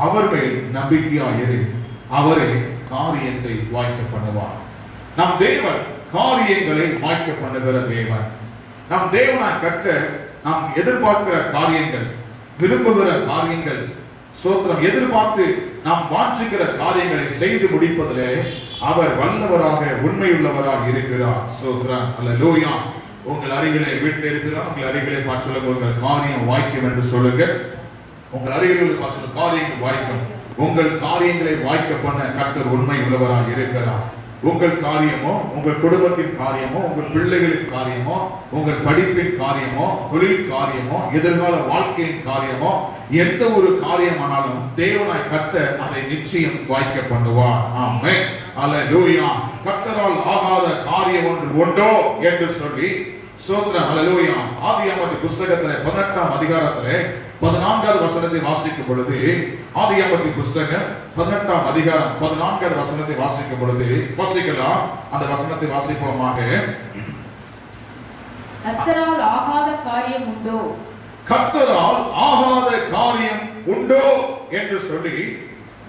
அவர்கள் நம்பிக்கையாயிரு, அவரே காரியத்தை வாய்க்க பண்ணுவார். நம் தேவன் காரியங்களை வாய்க்க பண்ணுகிற தேவன். நம் தேவனாய் கற்ற நாம் எதிர்பார்க்கிற காரியங்கள், விரும்புகிற காரியங்கள், சோத்திரம் எதிர்பார்த்து நாம் வாஞ்சிக்கிற காரியங்களை செய்து முடிப்பதிலே அவர் வல்லவராக உண்மையுள்ளவராக இருக்கிறார். சோத்திரம் அல்லேலூயா. உங்கள் அருகிலே வீட்டில் இருக்கிறார், உங்கள் அருகிலே பார்த்து சொல்லுங்க, உங்கள் காரியம் வாய்க்கும் என்று சொல்லுங்க. உங்கள் அருகில் பார்த்து சொல்லுங்க, காரியங்கள் வாய்க்கும். உங்கள் காரியங்களை வாய்க்க பண்ண கர்த்தர் உண்மை உள்ளவராக இருக்கிறார். உங்கள் காரியமோ, உங்கள் குடும்பத்தின் காரியமோ, உங்கள் பிள்ளைகளின் காரியமோ, உங்கள் படிப்பின் காரியமோ, தொழில் காரியமோ, எதிர்கால வாழ்க்கையின் காரியமோ, எந்த ஒரு காரியமானாலும் தேவனாய் கர்த்தர் அதை நிச்சயம் வாய்க்க பண்ணுவார். ஆமென். அல்லேலூயா. கர்த்தரால் ஆகாத காரியம் ஒன்று உண்டோ என்று சொல்லி ஸ்தோத்திரம். அல்லேலூயா. ஆதியாகமத்தின் புத்தகத்திலே 18ஆம் அதிகாரத்திலே 14வது வசனத்தை வாசிக்கும் பொழுது, ஆதியாகமத்தின் புத்தகம் 18ஆம் அதிகாரம் 14வது வசனத்தை வாசிக்கும் பொழுது வாசிக்கலாம். அந்த வசனத்தை வாசிப்போமாக. கர்த்தரால் ஆகாத காரியம் உண்டோ, கர்த்தரால் ஆகாத காரியம் உண்டோ என்று சொல்லி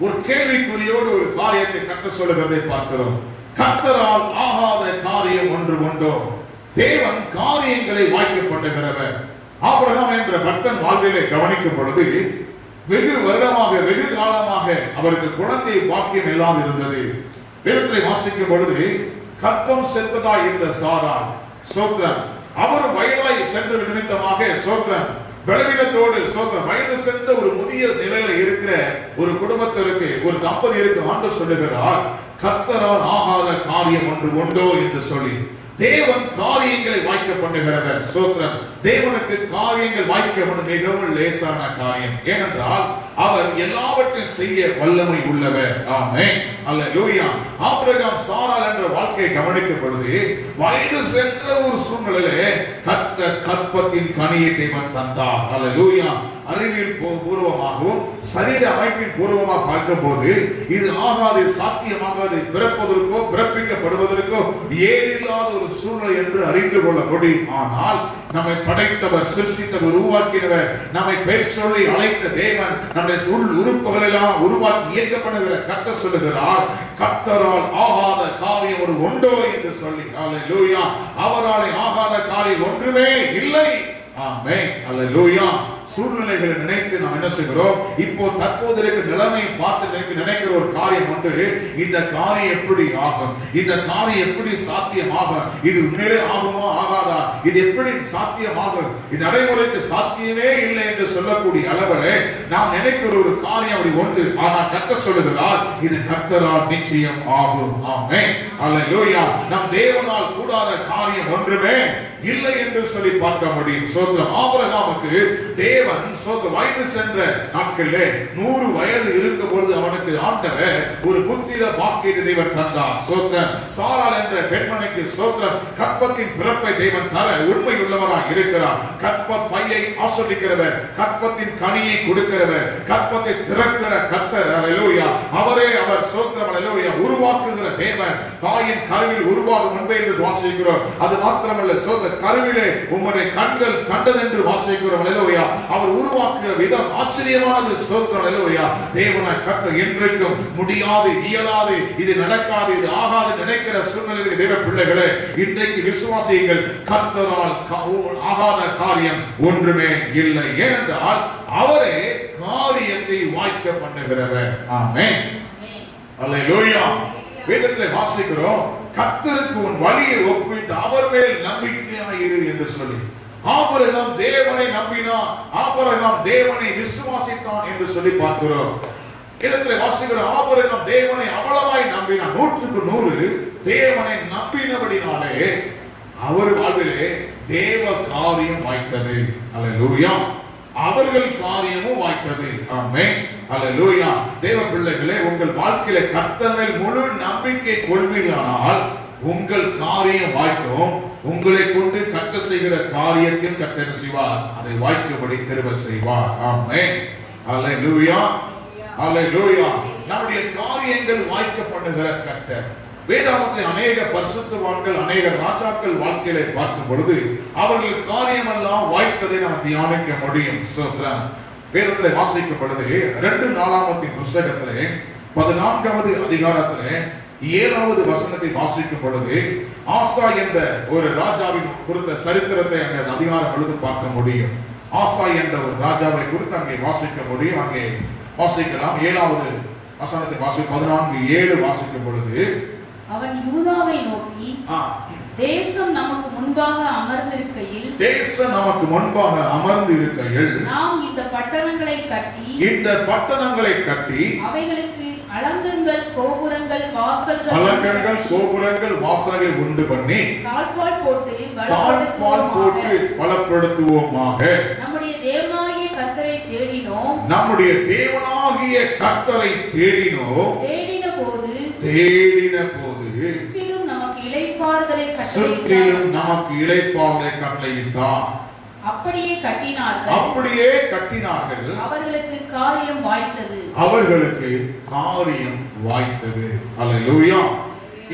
ஒரு கேள்விக்குறியோடு ஒரு காரியத்தை கர்த்தர் சொல்லுகிறதை பார்க்கிறோம். கர்த்தரால் ஆகாத காரியம் ஒன்று உண்டோ? தேவன் காரியங்களை வாய்க்க பண்ணுகிறவர். ஆபிரகாம் என்ற பக்தன் வாழ்விலே கவனிக்கும் பொழுது வெகு வருடமாக, வெகு காலமாக அவருக்கு குழந்தை பாக்கியம் இல்லாது இருந்தது. வேதத்தை வாசிக்கும் பொழுது கற்பம் செத்ததாய் இருந்த சாராள், சோத்திரம், அவர் வயதாய் சென்ற நிமித்தமாக, சோத்திரம், பலவீனத்தோடு, சோத்திரம், வயது சென்ற ஒரு முதிய நிலையில் இருக்கிற ஒரு குடும்பத்திற்கு, ஒரு தம்பதியருக்கு ஆண்டவர் சொல்லுகிறார், கர்த்தரால் ஆகாத காரியம் ஒன்று உண்டோ என்று சொல்லி. தேவன் காரியங்களை வாய்க்க பண்ணுகிறவர். சோத்திரம். தேவனுக்கு காரியங்கள் வாய்க்க மிகவும் லேசான காரியம். ஏனென்றால் அவர் எல்லாவற்றையும் செய்ய வல்லமை உள்ளவர். ஆமென். அல்லேலூயா. ஆபிரகாம் சாராள் என்ற வாழ்க்கையை கவனிக்கும் பொழுது வயது சென்ற ஒரு சூழ்நிலையிலே கர்த்தர் கற்பத்தின் கனியை தேவன் தந்தார். அல்லேலூயா. அறிவியல் பூர்வமாகவும் சரீர அமைப்பின் பூர்வமாக பார்க்கும் போது இது ஆகாது, சாத்தியமாகாது, பிறப்பதற்கோ பிறப்பிக்கப்படுவதற்கோ ஏதில்லாத ஒரு சூழ்நிலை என்று அறிந்து கொள்ள முடியும். ஆனால் நம்மை படைத்தவர், சிருஷ்டித்தவர், உருவாக்கினவர், நம்மை பெயர் சொல்லி அழைத்த தேவன், நம்முடைய உள் உறுப்புகள் எல்லாம் உருவாக்கி இயக்கப்படுகிற கர்த்தர் சொல்லுகிறார், கர்த்தரால் ஆகாத காரியம் ஒரு உண்டோ என்று சொல்லி. அல்லேலூயா. அவரால் ஆகாத காரியம் ஒன்றுமே இல்லை. ஆமென். அல்லேலூயா. சூழ்நிலைகளை நினைத்து நாம் என்ன செய்கிறோம்? இப்போ தற்போது இருக்கிற நிலைமையை பார்த்து நினைக்கிற ஒரு காரியம் ஒன்று, இந்த காரியம் எப்படி ஆகும், இந்த காரியம் எப்படி சாத்தியமாகும், இது உண்மையிலே ஆகுமா ஆகாதா, இது எப்படி சாத்தியமாகும், இது நடைமுறைக்கு சாத்தியமே இல்லை என்று சொல்லக்கூடிய அளவில் நாம் நினைக்கிற ஒரு காரியம் அப்படி ஒன்று. ஆனால் கர்த்தர் சொல்லுகிறார், இது கர்த்தரால் நிச்சயம் ஆகும். ஆமென். அல்லேலூயா. நம் தேவனால் கூடாத காரியம் ஒன்றுமே இல்லை என்று சொல்லி பார்க்க முடியும். சோத்திரம். ஆபிரகாமுக்கு தேவன் வயது சென்ற நாட்களிலே 100 வயது இருக்கும் பொழுது அவனுக்கு ஆண்டவர் ஒரு புத்திர பாக்கியத்தை தேவன் தந்தார். சோத்திரம். சாராள் என்ற பெண்மணிக்கு, சோத்திரம், கற்பத்தின் பிறப்பை தேவன் தர உண்மை உள்ளவராக இருக்கிறார். கற்ப பையை ஆஸ்வதிக்கிறவர், கற்பத்தின் கனியை கொடுக்கிறவர், கற்பத்தை திறக்கிற கர்த்தர். அல்லேலூயா. அவரே அவர். சோத்திரம். அல்லேலூயா. உருவாக்குகிற தேவன். தாயின் கருவில் உருவாகும் முன்பே என்று வாசிக்கிறோம். அது மாத்திரமல்ல, சோத்திர கருவிலே உம்முடைய கண்கள் கண்டதென்று வாசிக்கிறோம். அல்லேலூயா. அவர் உருவாக்குகிற விதம் ஆச்சரியமானது. சோத்திரம். அல்லேலூயா. தேவனாய் கர்த்தர் என்றைக்கும் முடியாது, இயலாது, இது நடக்காது, இது ஆகாது நினைக்கிற சூழ்நிலையில் தேவ பிள்ளைகளே, இன்றைக்கு விசுவாசிகள், கர்த்தரால் ஆகாத காரியம் ஒன்றுமே இல்லை. ஏனென்றால் அவரே காரியத்தை வாய்க்க பண்ணுகிறவர். ஆமென். அல்லேலூயா. வேதத்தில் வாசிக்கிறோம், கர்த்தருக்கு உன் வழியை ஒப்பிட்டு அவர் மேல் நம்பிக்கையாக இரு என்று சொல்லி. ஆபிரகாம் தேவனை நம்பினான், ஆபிரகாம் தேவனை விசுவாசித்தான் என்று சொல்லி பார்க்கிறோம். இடத்திலே வாசிக்கிறோம், ஆபிரகாம் தேவனை அவ்வளவாய் நம்பினான். 100க்கு 100 தேவனை நம்பினபடினாலே அவர் வாழ்விலே தேவ காரியம் வாய்த்தது. அல்லேலூயா. அவர்கள் காரியமும் வாய்த்தது. ஆமென். அல்லேலூயா. தேவ பிள்ளைகளே, உங்கள் வாழ்க்கையில கர்த்தர் மேல் முழு நம்பிக்கை கொள்வீர்களானால் உங்கள் காரியம் வாய்க்கும். உங்களை கொண்டு கர்த்தர் செய்கிற காரியத்தையும் கர்த்தர் செய்வார், அதை வாய்க்கும்படி கிருபை செய்வார். ஆமென். அல்லேலூயா. அல்லேலூயா. நம்முடைய காரியங்கள் வாய்க்க பண்ணுகிற கர்த்தர். வேதாகமத்தில் அநேக பரிசுத்தவான்கள், அநேக ராஜாக்கள் வாழ்க்கையிலே பார்க்கும் பொழுது அவர்கள் காரியமெல்லாம் வாய்த்ததை நாம் தியானிக்க முடியும். சோத்திரம். வேதத்திலே வாசிக்கும் பொழுது 2 நாளாகமத்தின் புஸ்தகத்திலே 14வது அதிகாரத்திலே 7வது வசனத்தை வாசிக்கும் பொழுது ஆசா என்ற ஒரு ராஜாவின் குறித்த சரித்திரத்தை அங்கே அதிகாரம் எழுதி பார்க்க முடியும். ஆசா என்ற ஒரு ராஜாவை குறித்து அங்கே வாசிக்க முடியும். அங்கே வாசிக்கலாம். 7வது வசனத்தை 14:7 வாசிக்கும் பொழுது அவன் யூதாவை நோக்கி, தேசம் நமக்கு முன்பாக அமர்ந்திருக்கையில் நாம் இந்த பட்டணங்களை கட்டி அவைகளுக்கு அலங்கங்கள் கோபுரங்கள் வாசல்களை உண்டு பண்ணி தாழ்பால் போட்டு பலப்படுத்துவோமாக. நம்முடைய தேவனாகிய கர்த்தரை தேடினோம். தேடின போது சுற்றிலும் நமக்கு இளைப்பாறுதலை கட்டளையிட்டார். அப்படியே கட்டினார்கள். அவர்களுக்கு காரியம் வாய்த்தது. அல்லேலூயா.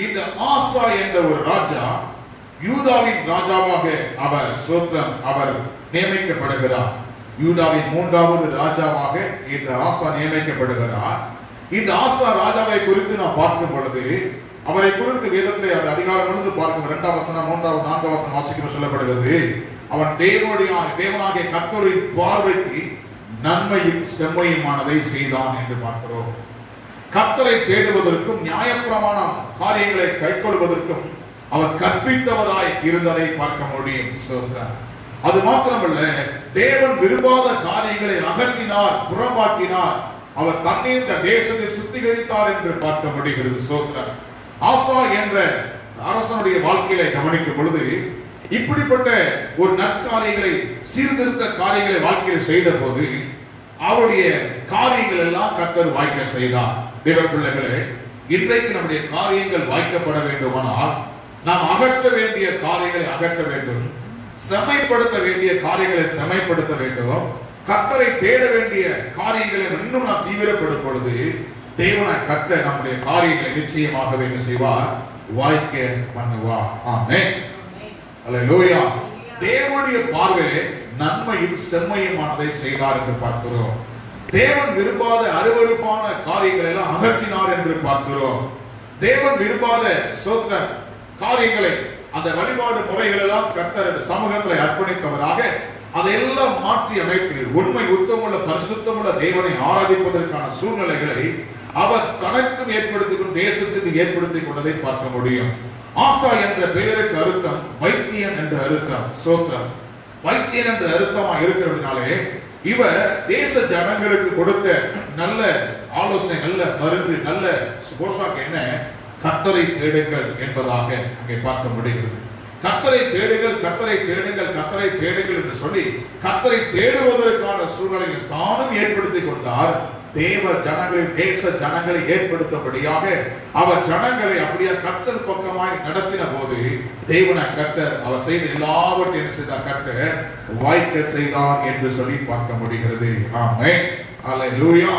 இந்த ஆசா என்ற ஒரு ராஜா யூதாவின் ராஜாவாக அவர் நியமிக்கப்படுகிறார். யூதாவின் 3வது ராஜாவாக இந்த ஆசா நியமிக்கப்படுகிறார். இந்த ஆசா ராஜாவை குறித்து நாம் பார்க்கும் பொழுது அவரை குறித்து வேதத்திலே அந்த அதிகாரம் எழுந்து பார்க்கும் 2ஆம் வசனம் 3வது 4ஆம் வசனம் வாசிக்க சொல்லப்படுகிறது. அவன் தேவனாகிய கர்த்தரின் பார்வைக்கு நன்மையும் செம்மையுமானதை செய்தான் என்று பார்க்கிறோம். கர்த்தரை தேடுவதற்கும் நியாயப்பிரமாண காரியங்களை கைக்கொள்வதற்கும் அவர் கற்பித்தவராய் இருந்ததை பார்க்க முடியும். அது மாத்திரமல்ல, தேவன் விரும்பாத காரியங்களை அகற்றினார், புறம்பாக்கினார். அவர் தண்ணீர் இந்த தேசத்தை சுத்திகரித்தார் என்று பார்க்க முடிகிறது. சோத்ரன் ஆசா என்ற அரசனுடைய வாழ்க்கையில கவனிக்கும் பொழுது இப்படிப்பட்ட ஒரு நற்காரியங்களை சீர்திருத்த காரியங்களை வாழ்க்கையில் செய்த போது அவருடைய காரியங்கள் எல்லாம் கர்த்தர் வாய்க்க செய்தார். தேவ பிள்ளைகளே, இன்றைக்கு நம்முடைய காரியங்கள் வாய்க்கப்பட வேண்டுமானால் நாம் அகற்ற வேண்டிய காரியங்களை அகற்ற வேண்டும், செம்மைப்படுத்த வேண்டிய காரியங்களை செம்மைப்படுத்த வேண்டும். கர்த்தரை தேட வேண்டிய காரியங்களை இன்னும் நாம் தீவிரப்படும் பொழுது தேவனை கர்த்தர் நம்முடைய காரியங்களை நிச்சயமாகவே என்ன செய்வார்? வாய்க்க பண்ணுவார். ஆமென். அல்லேலூயா. தேவனுடைய பார்வையிலே நன்மையும் செம்மையுமானதை செய்தார் என்று பார்க்கிறோம். தேவன் விரும்பாத அருவருப்பான காரியங்களை எல்லாம் அகற்றினார் என்று பார்க்கிறோம். தேவன் விரும்பாத சோத்திர காரியங்களை, அந்த வழிபாடு முறைகள் எல்லாம் கர்த்தர் சமூகத்தில் அர்ப்பணித்தவராக அதையெல்லாம் மாற்றி அமைத்து உண்மை உத்தமுள்ள பரிசுத்தமுள்ள தேவனை ஆராதிப்பதற்கான சூழ்நிலைகளை அவர் தனக்கும் ஏற்படுத்திக் தேசத்துக்கு ஏற்படுத்திக் கொண்டதை பார்க்க முடியும். ஆசா என்ற பெயருக்கு அர்த்தம் வைத்தியன் என்ற அர்த்தம். சோத்திரம். வைத்தியன் என்ற அர்த்தமா இருக்கிறதுனாலே இவர் தேச ஜனங்களுக்கு கொடுத்த நல்ல ஆலோசனை, நல்ல மருந்து, நல்ல போஷாக்கு என்ன? கர்த்தரை தேடுங்கள் என்பதாக அங்கே பார்க்க முடிகிறது. கர்த்தரை தேடுங்கள், கர்த்தரை தேடுங்கள், கர்த்தரை தேடுங்கள் என்று சொல்லி கர்த்தரை தேடுவதற்கான சூழ்நிலையை தானும் ஏற்படுத்திக் கொண்டார். தேவ ஜனங்களின் தேச ஜனங்களை ஏற்படுத்தபடியாக அவர் ஜனங்களை அப்படியே கர்த்தர் பக்கமாய் நடத்தின போது தேவனை கர்த்தர் அவர் செய்த எல்லாவற்றையும் செய்தார், கர்த்தர் வாய்க்க செய்தார் என்று சொல்லி பார்க்க முடிகிறது. ஆமென். அல்லேலூயா.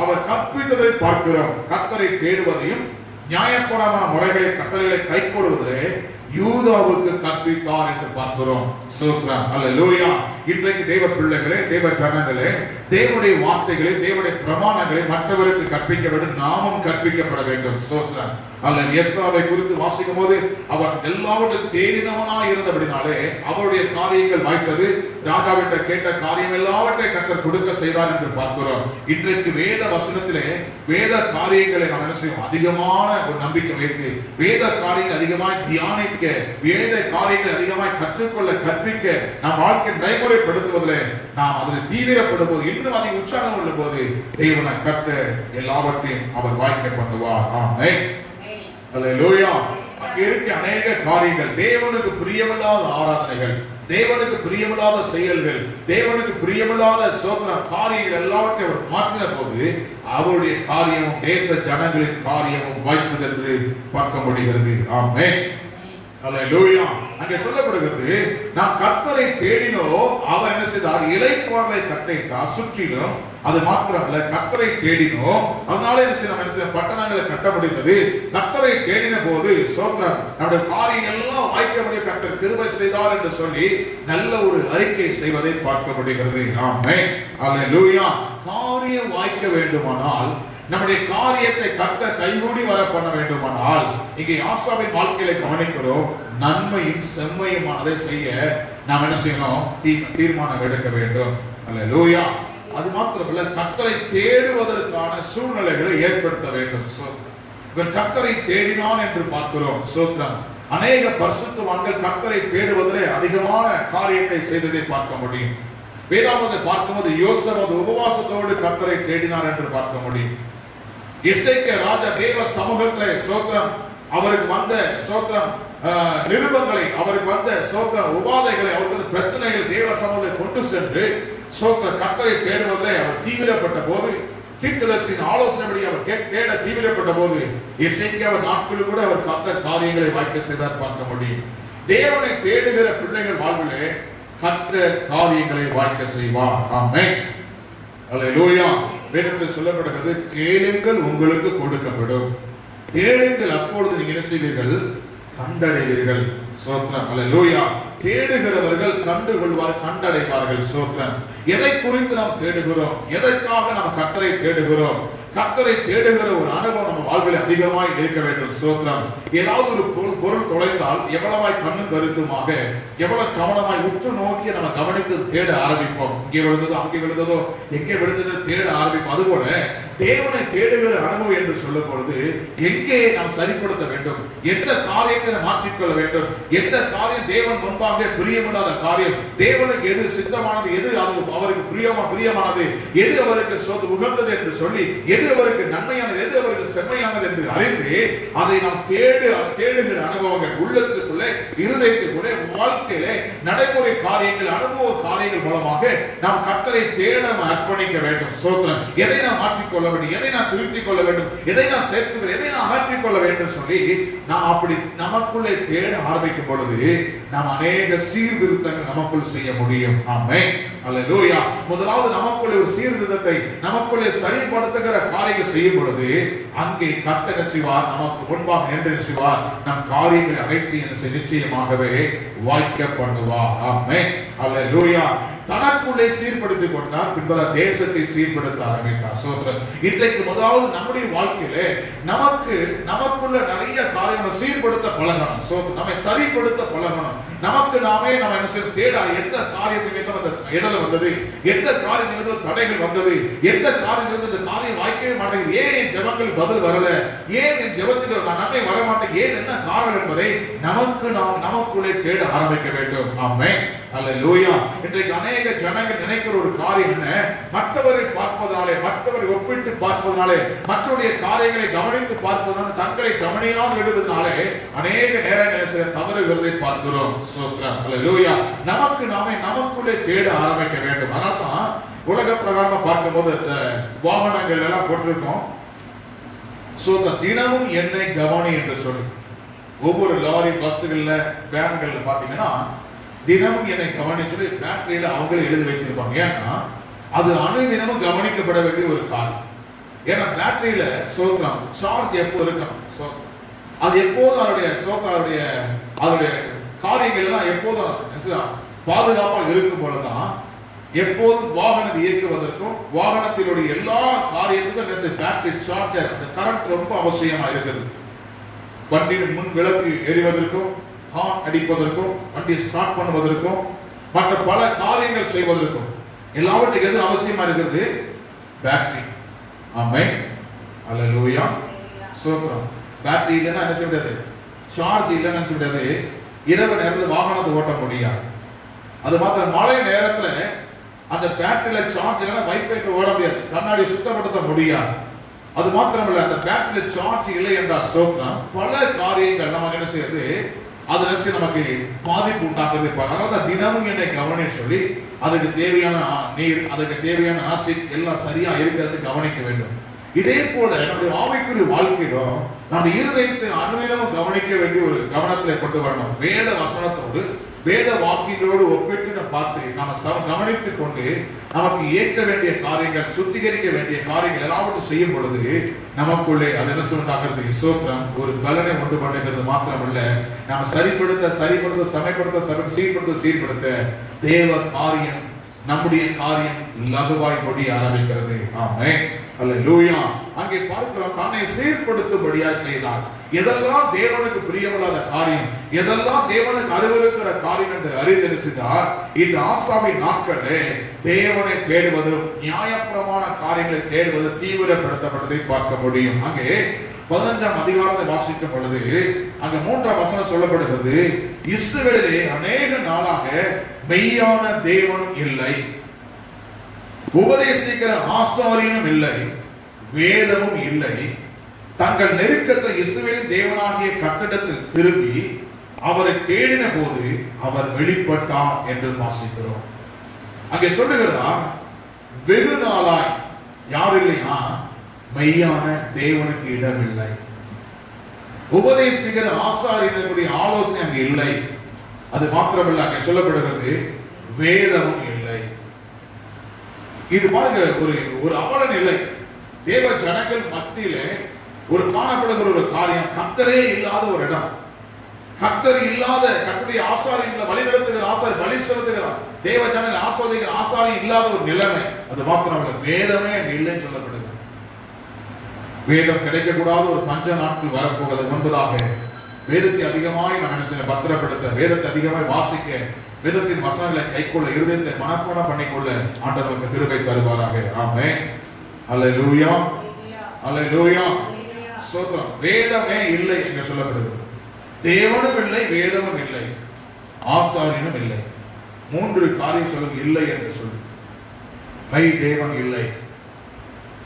அவர் கற்பித்ததை பார்க்கிறோம். கர்த்தரை தேடுவதையும் நியாயப்பிரமாண முறைகளை கட்டளைகளை கைக்கொள்வதிலே யூதாவுக்கு கற்பித்தார் என்று பார்க்கிறோம். ஸ்தோத்திரம். அல்லேலூயா. இன்றைக்கு தேவ பிள்ளைகளே, தேவ ஜனங்களே, தேவனுடைய வார்த்தைகளை, தேவனுடைய பிரமாணங்களை மற்றவருக்கு கற்பிக்க வேண்டும், நாமும் கற்பிக்கப்பட வேண்டும். ஸ்தோத்திரம். அல்ல எஸ்ராவை குறித்து வாசிக்கும் போது அவர் எல்லாவற்றையும் தேடினவனாய் இருந்தபடினாலே அவருடைய காரியங்கள் வாய்த்தது. ராஜாவிட்ட கேட்ட காரியம் எல்லாவற்றை கர்த்தர் கொடுக்க செய்தார் என்று பார்க்கிறோம். இன்றைக்கு வேத வசனத்திலே வேத காரியங்களை நாம் என்ன செய்வோம்? அதிகமான ஒரு நம்பிக்கை வைத்து வேத காரியங்கள் அதிகமாய் தியானிக்க, வேத காரியங்கள் அதிகமாய் கற்றுக்கொள்ள, கற்பிக்க, நம் வாழ்க்கை நடைமுறைப்படுத்துவதிலே நாம் அதில் தீவிரப்படும் போது, இன்னும் அதிக உற்சாகம் உள்ள போது தேவனை கர்த்தர் எல்லாவற்றையும் அவர் வாய்க்க பண்ணுவார். ஆமென். அல்லேலூயா. அங்கே இருக்க அநேக காரியங்கள், தேவனுக்கு பிரியமில்லாத ஆராதனைகள், தேவனுக்கு பிரியமில்லாத செயல்கள், தேவனுக்கு பிரியமில்லாத சோதன காரியங்கள் எல்லாவற்றையும் அவர் மாற்றின போது அவருடைய காரியமும் தேச ஜனங்களின் காரியமும் வாய்த்தது என்று பார்க்க முடிகிறது. ஆமென். அல்லேலூயா. அங்கே சொல்லப்படுகிறது, நாம் கர்த்தரை தேடினோ அவர் என்ன செய்தார்? இளைப்பாறுதலை கட்டளையிட்டார். சுற்றிலும் அது மாத்திரமல்ல, கர்த்தரை தேடினோம், அதனாலே சில பட்டணங்களை கட்ட முடிந்தது. கர்த்தரை தேடின போது சோத்திரம், நம்முடைய காரியங்கள் எல்லாம் வாய்க்க முடிய கர்த்தர் கிருபை செய்தார் என்று சொல்லி நல்ல ஒரு அறிக்கை செய்வதை பார்க்க முடிகிறது. ஆமென், அல்லேலூயா. காரியம் வாய்க்க வேண்டுமானால், நம்முடைய காரியத்தை கர்த்தர் கைகூடி வர பண்ண வேண்டுமானால், இங்கே ஆசாவின் வாழ்க்கையில கவனிக்கிறோம், நன்மையும் செம்மையுமானதை செய்ய நாம் என்ன செய்யணும்? தீர்மானம் எடுக்க வேண்டும். அல்லேலூயா. அது மாத்திரமல்ல, கர்த்தரை தேடுவதற்கான சூழ்நிலைகளை ஏற்படுத்த வேண்டும். இவன் கர்த்தரை தேடினான் என்று பார்க்கிறோம். சோத்திரம். அநேக பரிசுத்தவான்கள் கர்த்தரை தேடுவதிலே அதிகமான காரியத்தை செய்ததை பார்க்க முடியும். வேதாகமத்தை பார்க்கும்போது யோசேப்பு உபவாசத்தோடு கர்த்தரை தேடினார் என்று பார்க்க முடியும். எசேக்கியா ராஜா தேவ சமூகத்திலே சோத்திரம், அவருக்கு வந்த சோத்திரம் நிருபங்களை, அவருக்கு வந்த சோத்திர உபாதைகளை, அவருக்கு பிரச்சனைகளை தேவ சமூகத்தை கொண்டு சென்று சோத்திர கர்த்தரை தேடுவதிலே அவர் தீவிரப்பட்ட போது, தீர்க்கதரிசியின் ஆலோசனைப்படி அவர் தேட தீவிரப்பட்ட போது, எசேக்கியா நாட்களில் கூட அவர் கர்த்தர் காரியங்களை வாய்க்க செய்தார் பார்க்க முடியும். தேவனை தேடுகிற பிள்ளைகள் வாழ்விலே கர்த்தர் காரியங்களை வாய்க்க செய்வார். ஆமென், அல்லேலூயா. வேதத்தில் சொல்லப்படுகிறது, கேளுங்கள் உங்களுக்கு கொடுக்கப்படும், தேடுங்கள் அப்பொழுது நீங்க என்ன செய்வீர்கள்? கண்டடைவீர்கள். சோத்திரம், அல்லேலூயா. தேடுகிறவர்கள் கண்டுகொள்வார், கண்டடைவார்கள். சோத்திரம். எதை குறித்து நாம் தேடுகிறோம்? எதற்காக நாம் கர்த்தரை தேடுகிறோம்? கர்த்தரை தேடுகிற ஒரு அனுபவம் நம்ம வாழ்வில் அதிகமாய் இருக்க வேண்டும். சோத்திரம். ஏதாவது ஒரு பொருள் தொலைந்தால் எவ்வளவாய் கண்ணும் கருத்துமாக, எவ்வளவு கவனமாய் உற்று நோக்கி நம்ம கவனித்து தேட ஆரம்பிப்போம். இங்கே விழுந்ததோ, அங்கே விழுந்ததோ, எங்கே விழுந்ததோ தேட ஆரம்பிப்போம். அதுபோல தேவனை தேடுகிற அனுபவம் என்று சொல்லும் பொழுது எங்கே நாம் சரிப்படுத்த வேண்டும், எந்த காரியத்தை மாற்றிக்கொள்ள வேண்டும், எந்த காரியம் தேவன் முன்பாக பிரியமில்லாத காரியம், தேவனுக்கு எது சித்தமானது, எது அவருக்கு பிரியமானது, எது அவருக்கு உகந்தது என்று சொல்லி, எது அவருக்கு நன்மையானது, எது அவருக்கு செம்மையானது என்று அறிந்து அதை நாம் தேடுகிற அனுபவங்கள் உள்ளத்துக்குள்ளே, இருதயத்துக்குள்ளே, வாழ்க்கையிலே நடைமுறை காரியங்கள், அனுபவ காரியங்கள் மூலமாக நாம் கர்த்தரை தேட அர்ப்பணிக்க வேண்டும். சோத்திரம். எதை நாம் மாற்றிக்கொள்ள வேண்டும், எதை நான் திருத்திக் கொள்ள வேண்டும், எதை நான் சேர்த்து, எதை நான் அகற்றிக் கொள்ள வேண்டும் சொல்லி நாம் அப்படி நமக்குள்ளே தேட ஆரம்பிக்கும் பொழுது நாம் அநேக சீர்திருத்தங்கள் நமக்குள் செய்ய முடியும். ஆமென், அல்லேலூயா. முதலாவது நமக்குள்ளே ஒரு சீர்திருத்தத்தை நமக்குள்ளே சரிப்படுத்துகிற காரியம் செய்யும் பொழுது அங்கே கர்த்தர் செய்வார், நமக்கு முன்பாக நின்று செய்வார், நம் காரியங்களை அனைத்து நிச்சயமாகவே வாய்க்க பண்ணுவார். ஆமென், அல்லேலூயா. தனக்குள்ளே சீர்படுத்திக் கொண்டார், பின்பு தேசத்தை சீர்படுத்த ஆரம்பித்தார். சோத்திரம். இன்றைக்கு முதலாவது நம்முடைய வாழ்க்கையிலே நமக்குள்ள நிறைய காரியங்களை சீர்படுத்த பழகணும். சோத்திரம். நம்மை சரிப்படுத்த பழகணும். நமக்கு நாமே நம்ம என்ன செய்ய தேட, எந்த காரியத்துக்கு இடல வந்தது, எந்த காரியத்துக்கு தடைகள் வந்தது, எந்த காரியத்துக்கு இந்த காரியம் வாய்க்கவே மாட்டேங்குது, ஏன் என் ஜெபங்கள் பதில் வரல, ஏன் என் ஜெபத்துக்கு நான் நன்மை வர மாட்டேன், ஏன் என்ன காரணம் என்பதை நமக்குள்ளே தேட ஆரம்பிக்க வேண்டும். ஆமென், அல்லேலூயா. இன்றைக்கு அநேக ஜனங்கள் நினைக்கிற ஒரு காரியம் என்ன? மற்றவரை பார்ப்பதனாலே, மற்றவரை ஒப்பிட்டு பார்ப்பதனாலே, மற்றவருடைய காரியங்களை கவனித்து பார்ப்பதனால, தங்களை கவனியாமல் விடுவதனாலே அநேக நேரங்களில் சில தவறுகளை பார்க்கிறோம். சோத்திரம், அல்லேலூயா. நமக்குள்ளே தேட ஆரம்பிக்க வேண்டும். அதனால்தான் உலக பிரகாரமா பார்க்கும்போது இந்த வாகனங்கள் எல்லாம் போட்டிருக்கோம், தினமும் என்னை கவனி என்று சொல்லி. ஒவ்வொரு லாரி, பஸ்ஸுகள்ல, வேன்கள்ல பாத்தீங்கன்னா தினமும் என்னை கவனிச்சு பேட்டரியில அவங்களே எழுதி வச்சிருப்பாங்க. ஏன்னா அது அனுதினமும் கவனிக்கப்பட வேண்டிய ஒரு காரியம். ஏன்னா பேட்டரியில சோத்திரம் சார்ஜ் எப்போ இருக்கணும், சோத்திரம் அது எப்போதும் அதனுடைய காரியங்கள் எல்லாம் எப்போதும் பாதுகாப்பாக இருக்கும் போலதான் எப்போதும் வாகனத்தை இயக்குவதற்கும் வாகனத்தினுடைய எல்லா காரியத்துக்கும் பேட்டரி சார்ஜர், அந்த கரண்ட் ரொம்ப அவசியமா இருக்குது. வண்டியின் முன் விளக்கு எரிவதற்கும், ஹார்ன் அடிப்பதற்கும், வண்டியை ஸ்டார்ட் பண்ணுவதற்கும், மற்ற பல காரியங்கள் செய்வதற்கும் எல்லாவற்றுக்கும் எது அவசியமா இருக்கிறது? பேட்டரி. ஆமென், அல்லேலூயா. சோத்திரம். பேட்டரி இல்லைன்னா என்ன செய்ய முடியாது, சார்ஜ் இல்லைன்னு என்ன செய்ய முடியாது, இரவு நேரத்தில் வாகனத்தை ஓட்ட முடியாது. அது மாத்திரம் மழை நேரத்துல அந்த பேட்டரியில சார்ஜ் இல்லைன்னா வைப்பேற்ற ஓட முடியாது, கண்ணாடி சுத்தப்படுத்த முடியாது. அது மாத்திரமல்ல, அந்த பேட்டரியில சார்ஜ் இல்லை என்றால் சோத்திரம் பல காரியங்கள் நமக்கு என்ன செய்யறது, அது நமக்கு பாதிப்பு உண்டாக்குறது. அதனால தினமும் என்னை கவனி சொல்லி அதுக்கு தேவையான நீர், அதுக்கு தேவையான ஆசிட் எல்லாம் சரியா இருக்கிறது கவனிக்க வேண்டும். இதே போல நம்முடைய ஆவிக்குரிய வாழ்க்கையிலும் நம்ம இருதயத்தை அனுதினமும் கவனிக்க வேண்டிய ஒரு கவனத்தில் கொண்டு வரணும். வேத வசனத்தோடு வேத வாக்கியங்களோடு ஒப்பிட்டு நம்ம பார்த்து நாம கவனித்துக் கொண்டு நமக்கு ஏற்ற வேண்டிய காரியங்கள், சுத்திகரிக்க வேண்டிய காரியங்கள் எல்லாவற்றையும் செய்யும் பொழுது நமக்குள்ளே அது என்ன சொல்றாங்கிறது, ஸ்தோத்திரம், ஒரு பலனை உண்டு பண்ணுகிறது மாத்திரமல்ல, நாம சரிப்படுத்த சீர்படுத்த தேவ காரியம், நம்முடைய காரியம் லகுவாய் முடிய ஆரம்பிக்கிறது. ஆமென், அல்லேலூயா. அங்கே பார்க்கிறோம், தன்னை சீர்படுத்தும்படியா செய்தார். எதெல்லாம் தேவனுக்கு பிரியமில்லாத காரியம், எதெல்லாம் தேவனுக்கு அருவருக்கிற காரியம் என்று அறிந்தெரிசித்தார். இந்த ஆசாவின் நாட்களே தேவனை தேடுவதும் நியாயப்பிரமாண காரியங்களை தேடுவது தீவிரப்படுத்தப்பட்டதை பார்க்க முடியும். அங்கே 15ஆம் அதிகாரத்தை வாசிக்கும் பொழுது அங்க 3ஆம் வசனம் சொல்லப்படுகிறது, இஸ்ரவேலிலே அநேக நாளாக மெய்யான தேவனும் இல்லை, உபதேசிக்கிற ஆசாரியனும் இல்லை, வேதமும் இல்லை. தங்கள் நெருக்கத்தை இஸ்ரவேலின் தேவனாகிய கர்த்தரிடத்தில் திரும்பி அவரை தேடின போது அவர் வெளிப்பட்டார் என்று வாசிக்கிறோம். அங்கே சொல்லுகிறார், வெகு நாளாய் யார் இல்லையா, மெய்யான தேவனுக்கு இடமில்லை, உபதேசிக்கிற ஆசாரியனுடைய ஆலோசனை அங்கு இல்லை. அது மாத்திரமல்ல, அங்கே சொல்லப்படுகிறது வேதமும் இல்லை. இது பாருங்க, ஒரு அவல நிலை. தேவ ஜனங்கள் மத்தியிலே ஒரு காணப்படுகிற ஒரு காரியம், கர்த்தரே இல்லாத ஒரு இடம், கர்த்தர் இல்லாத, கர்த்தருடைய ஆசாரியங்களை வழிநடத்துகிற ஆசாரி, பலி செலுத்துகிறார், தேவ ஜனங்கள் ஆஸ்வாதிக்கிற ஆசாரியம் இல்லாத ஒரு நிலைமை. அது மாத்திரமல்ல, வேதமே அங்கு இல்லைன்னு சொல்லப்படுகிறது. வேதம் கிடைக்கக்கூடாத ஒரு பஞ்ச நாட்கள் வரப்போவது முன்பதாக வேதத்தை அதிகமாய் நம்ம பத்திரப்படுத்த, வேதத்தை அதிகமாய் வாசிக்க, வேதத்தின் வசனங்களை கைக்கொள்ள, இருதயத்தை மனப்பாடம் பண்ணிக்கொள்ள ஆண்டவருக்கு கிருபை தருவாராக. ஆமென், அல்லேலூயா, அல்லேலூயா. ஸ்தோத்திரம். வேதமே இல்லை என்று சொல்லப்படுகிறது. தேவனும் இல்லை, வேதமும் இல்லை, ஆசாரியனும் இல்லை. 3 காரியம் சொல்லும் இல்லை என்று சொல்லி, மெய் தேவன் இல்லை,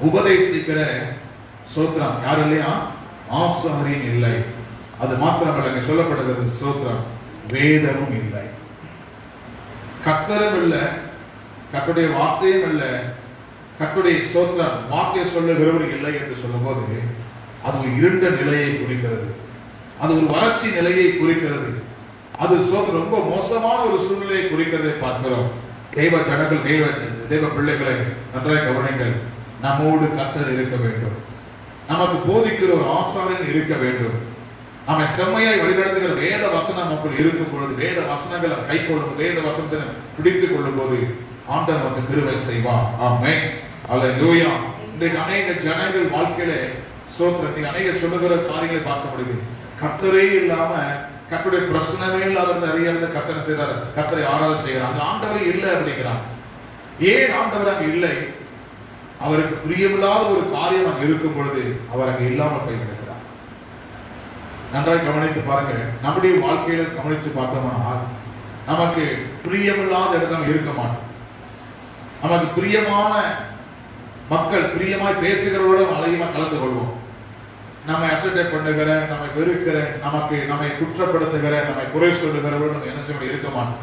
உபதேசிக்கிற ஸ்தோத்திரம் யார் இல்லையா, ஆசாரியன் இல்லை. அது மாத்திரமல்ல, சொல்லப்படுகிறது ஸ்தோத்திரம், வேதமும் இல்லை, கர்த்தரும் இல்லை, கர்த்தருடைய வார்த்தையும் இல்லை, கர்த்தருடைய ஸ்தோத்திரம் வார்த்தை சொல்லுகிறவர் இல்லை என்று சொல்லும் போது அது ஒரு இருண்ட நிலையை குறிக்கிறது, அது ஒரு வறட்சி நிலையை குறிக்கிறது, அது ஸ்தோத்திரம் ரொம்ப மோசமான ஒரு சூழ்நிலையை குறிக்கிறதை பார்க்கிறோம். தேவ ஜனங்கள், தேவ பிள்ளைகளை நன்றாக கவனிங்கள். நம்மோடு கர்த்தர் இருக்க வேண்டும், நமக்கு போதிக்கிற ஒரு ஆசாரியன் இருக்க வேண்டும், நம்ம செம்மையாய் வழிநடத்துகிற வேத வசனம் நமக்கு இருக்கும் பொழுது, வேத வசனங்களை கை கொள்ளும், வேத வசனத்தை பிடித்துக் கொள்ளும் போது ஆண்டவர் நமக்கு கிருபை செய்வார். ஆமென், அல்லேலூயா. இன்றைக்கு அநேக ஜனங்கள் வாழ்க்கையில ஸ்தோத்திரம் அநேக சொல்லுகிற காரியங்களை பார்க்க முடியுது. கர்த்தரே இல்லாம, கர்த்தருடைய பிரச்சனமே இல்லாத நிறைய கர்த்தனை செய்யறாரு, கர்த்தரை ஆராதனை செய்யறாங்க, ஆண்டவரே இல்லை அப்படிங்கிறாங்க. ஏன் ஆண்டவர் அங்க இல்லை? அவருக்கு பிரியமில்லாத ஒரு காரியம் அங்க இருக்கும் பொழுது அவர் அங்க இல்லாமல் போய்விடுகிறார். நன்றாக கவனித்து பாருங்க. நம்முடைய வாழ்க்கையில கவனித்து பார்த்தோம்னா நமக்கு பிரியமில்லாத இடத்துல இருக்க மாட்டோம். நமக்கு பிரியமான மக்கள், பிரியமாய் பேசுகிறவரோட அதிகமாக கலந்து கொள்வோம். நம்மை அசட்டை பண்ணுகிற, நம்மை வெறுக்கிற, நம்மை குற்றப்படுத்துகிற, நம்மை குறை சொல்லுகிறவரோட நம்ம என்ன செய்ய இருக்க மாட்டோம்.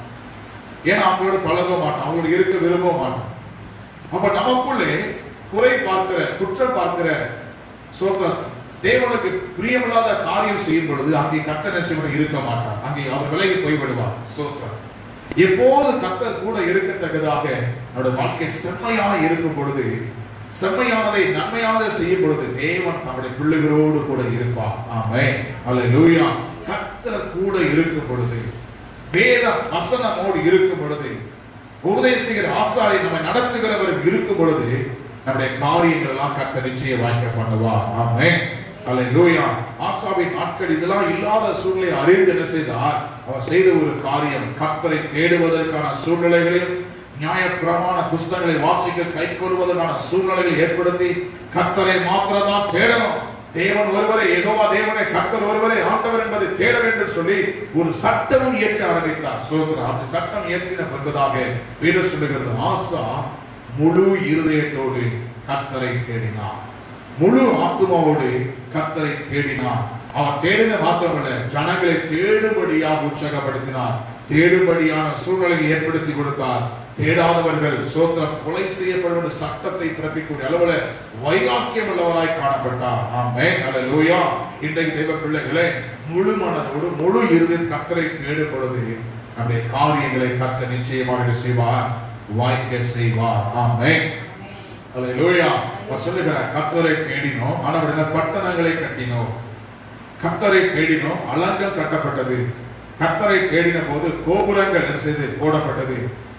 ஏன்னா அவங்களோட பழக மாட்டோம், அவங்களோட இருக்க விரும்ப மாட்டோம். அப்ப நமக்குள்ளே குறை பார்க்கிற, குற்றம் பார்க்கிற சோத்திரம், தேவனுக்கு பிரியமில்லாத காரியம் செய்யும் பொழுது அங்கே கர்த்தர் இருக்க மாட்டார், அங்கே அவர் விலகி போய்விடுவார். சோத்திரம். எப்போது கர்த்தர் கூட இருக்கத்தக்கதாக நம்முடைய வாழ்க்கை செம்மையாக இருக்கும் பொழுது, செம்மையானதை நன்மையானதை செய்யும் பொழுது தேவன் நம்முடைய பிள்ளைகளோடு கூட இருப்பார். ஆமென், அல்லேலூயா. கர்த்தர் கூட இருக்கும் பொழுது, வேத வசனமோடு இருக்கும் பொழுது, உபதேசிக்கிற ஆசாரி நம்மை நடத்துகிறவர் இருக்கும் பொழுது நம்முடைய காரியங்கள் எல்லாம் கர்த்தர் நிச்சயம் வாய்க்க பண்ணுவார். ஆமென், அல்லேலூயா. ஆசாவின் நாட்கள் இதெல்லாம் இல்லாத சூழ்நிலை அறிந்து என்ன செய்தார்? அவர் செய்த ஒரு காரியம், கர்த்தரை தேடுவதற்கான சூழ்நிலைகளையும் நியாயப்பிரமாண புஸ்தகங்களை வாசிக்க கை கொள்வதற்கான சூழ்நிலைகளை ஏற்படுத்தி கர்த்தரை மாத்திரம்தான் தேடணும், தேவன் ஒருவரை, யெகோவா தேவனை, கர்த்தர் ஒருவரை ஆண்டவர் என்பதை தேட வேண்டும் சொல்லி ஒரு சட்டமும் இயற்ற ஆரம்பித்தார். சோதரர் அப்படி சட்டம் இயற்றின என்பதாக வேதம் சொல்லுகிறது. ஆசா முழு இருதயத்தோடு கர்த்தரை தேடினார், முழு ஆத்துமாவோடு கர்த்தரை தேடினார். அவர் தேடின மாத்திரமல்ல, ஜனங்களை தேடும்படியாக உற்சாகப்படுத்தினார், தேடும்படியான சூழ்நிலையை ஏற்படுத்தி கொடுத்தார். தேடாதவர்கள் சோத்திரம் கொலை செய்யப்படும் சட்டத்தை பிறப்பிக்கூடிய அளவுல வைராக்கியம் உள்ளவராய் காணப்பட்டார். ஆமென், அல்லேலூயா. இன்றைக்கு தேவ பிள்ளைகளே, முழு மனதோடு முழு இருதய கர்த்தரை தேடும் பொழுது நம்முடைய காரியங்களை கர்த்தர் நிச்சயமாக செய்வார், வாய்க்க செய்வார். ஆமென். அல்லேலூயா. அவர் சொல்லுகிறார், கர்த்தரை தேடினோம், ஆனால் பட்டணங்களை கட்டினோம். கர்த்தரை தேடினோம், அலங்கம் கட்டப்பட்டது. கர்த்தரை தேடின போது கோபுரங்கள் என்ன செய்து போடப்பட்டது.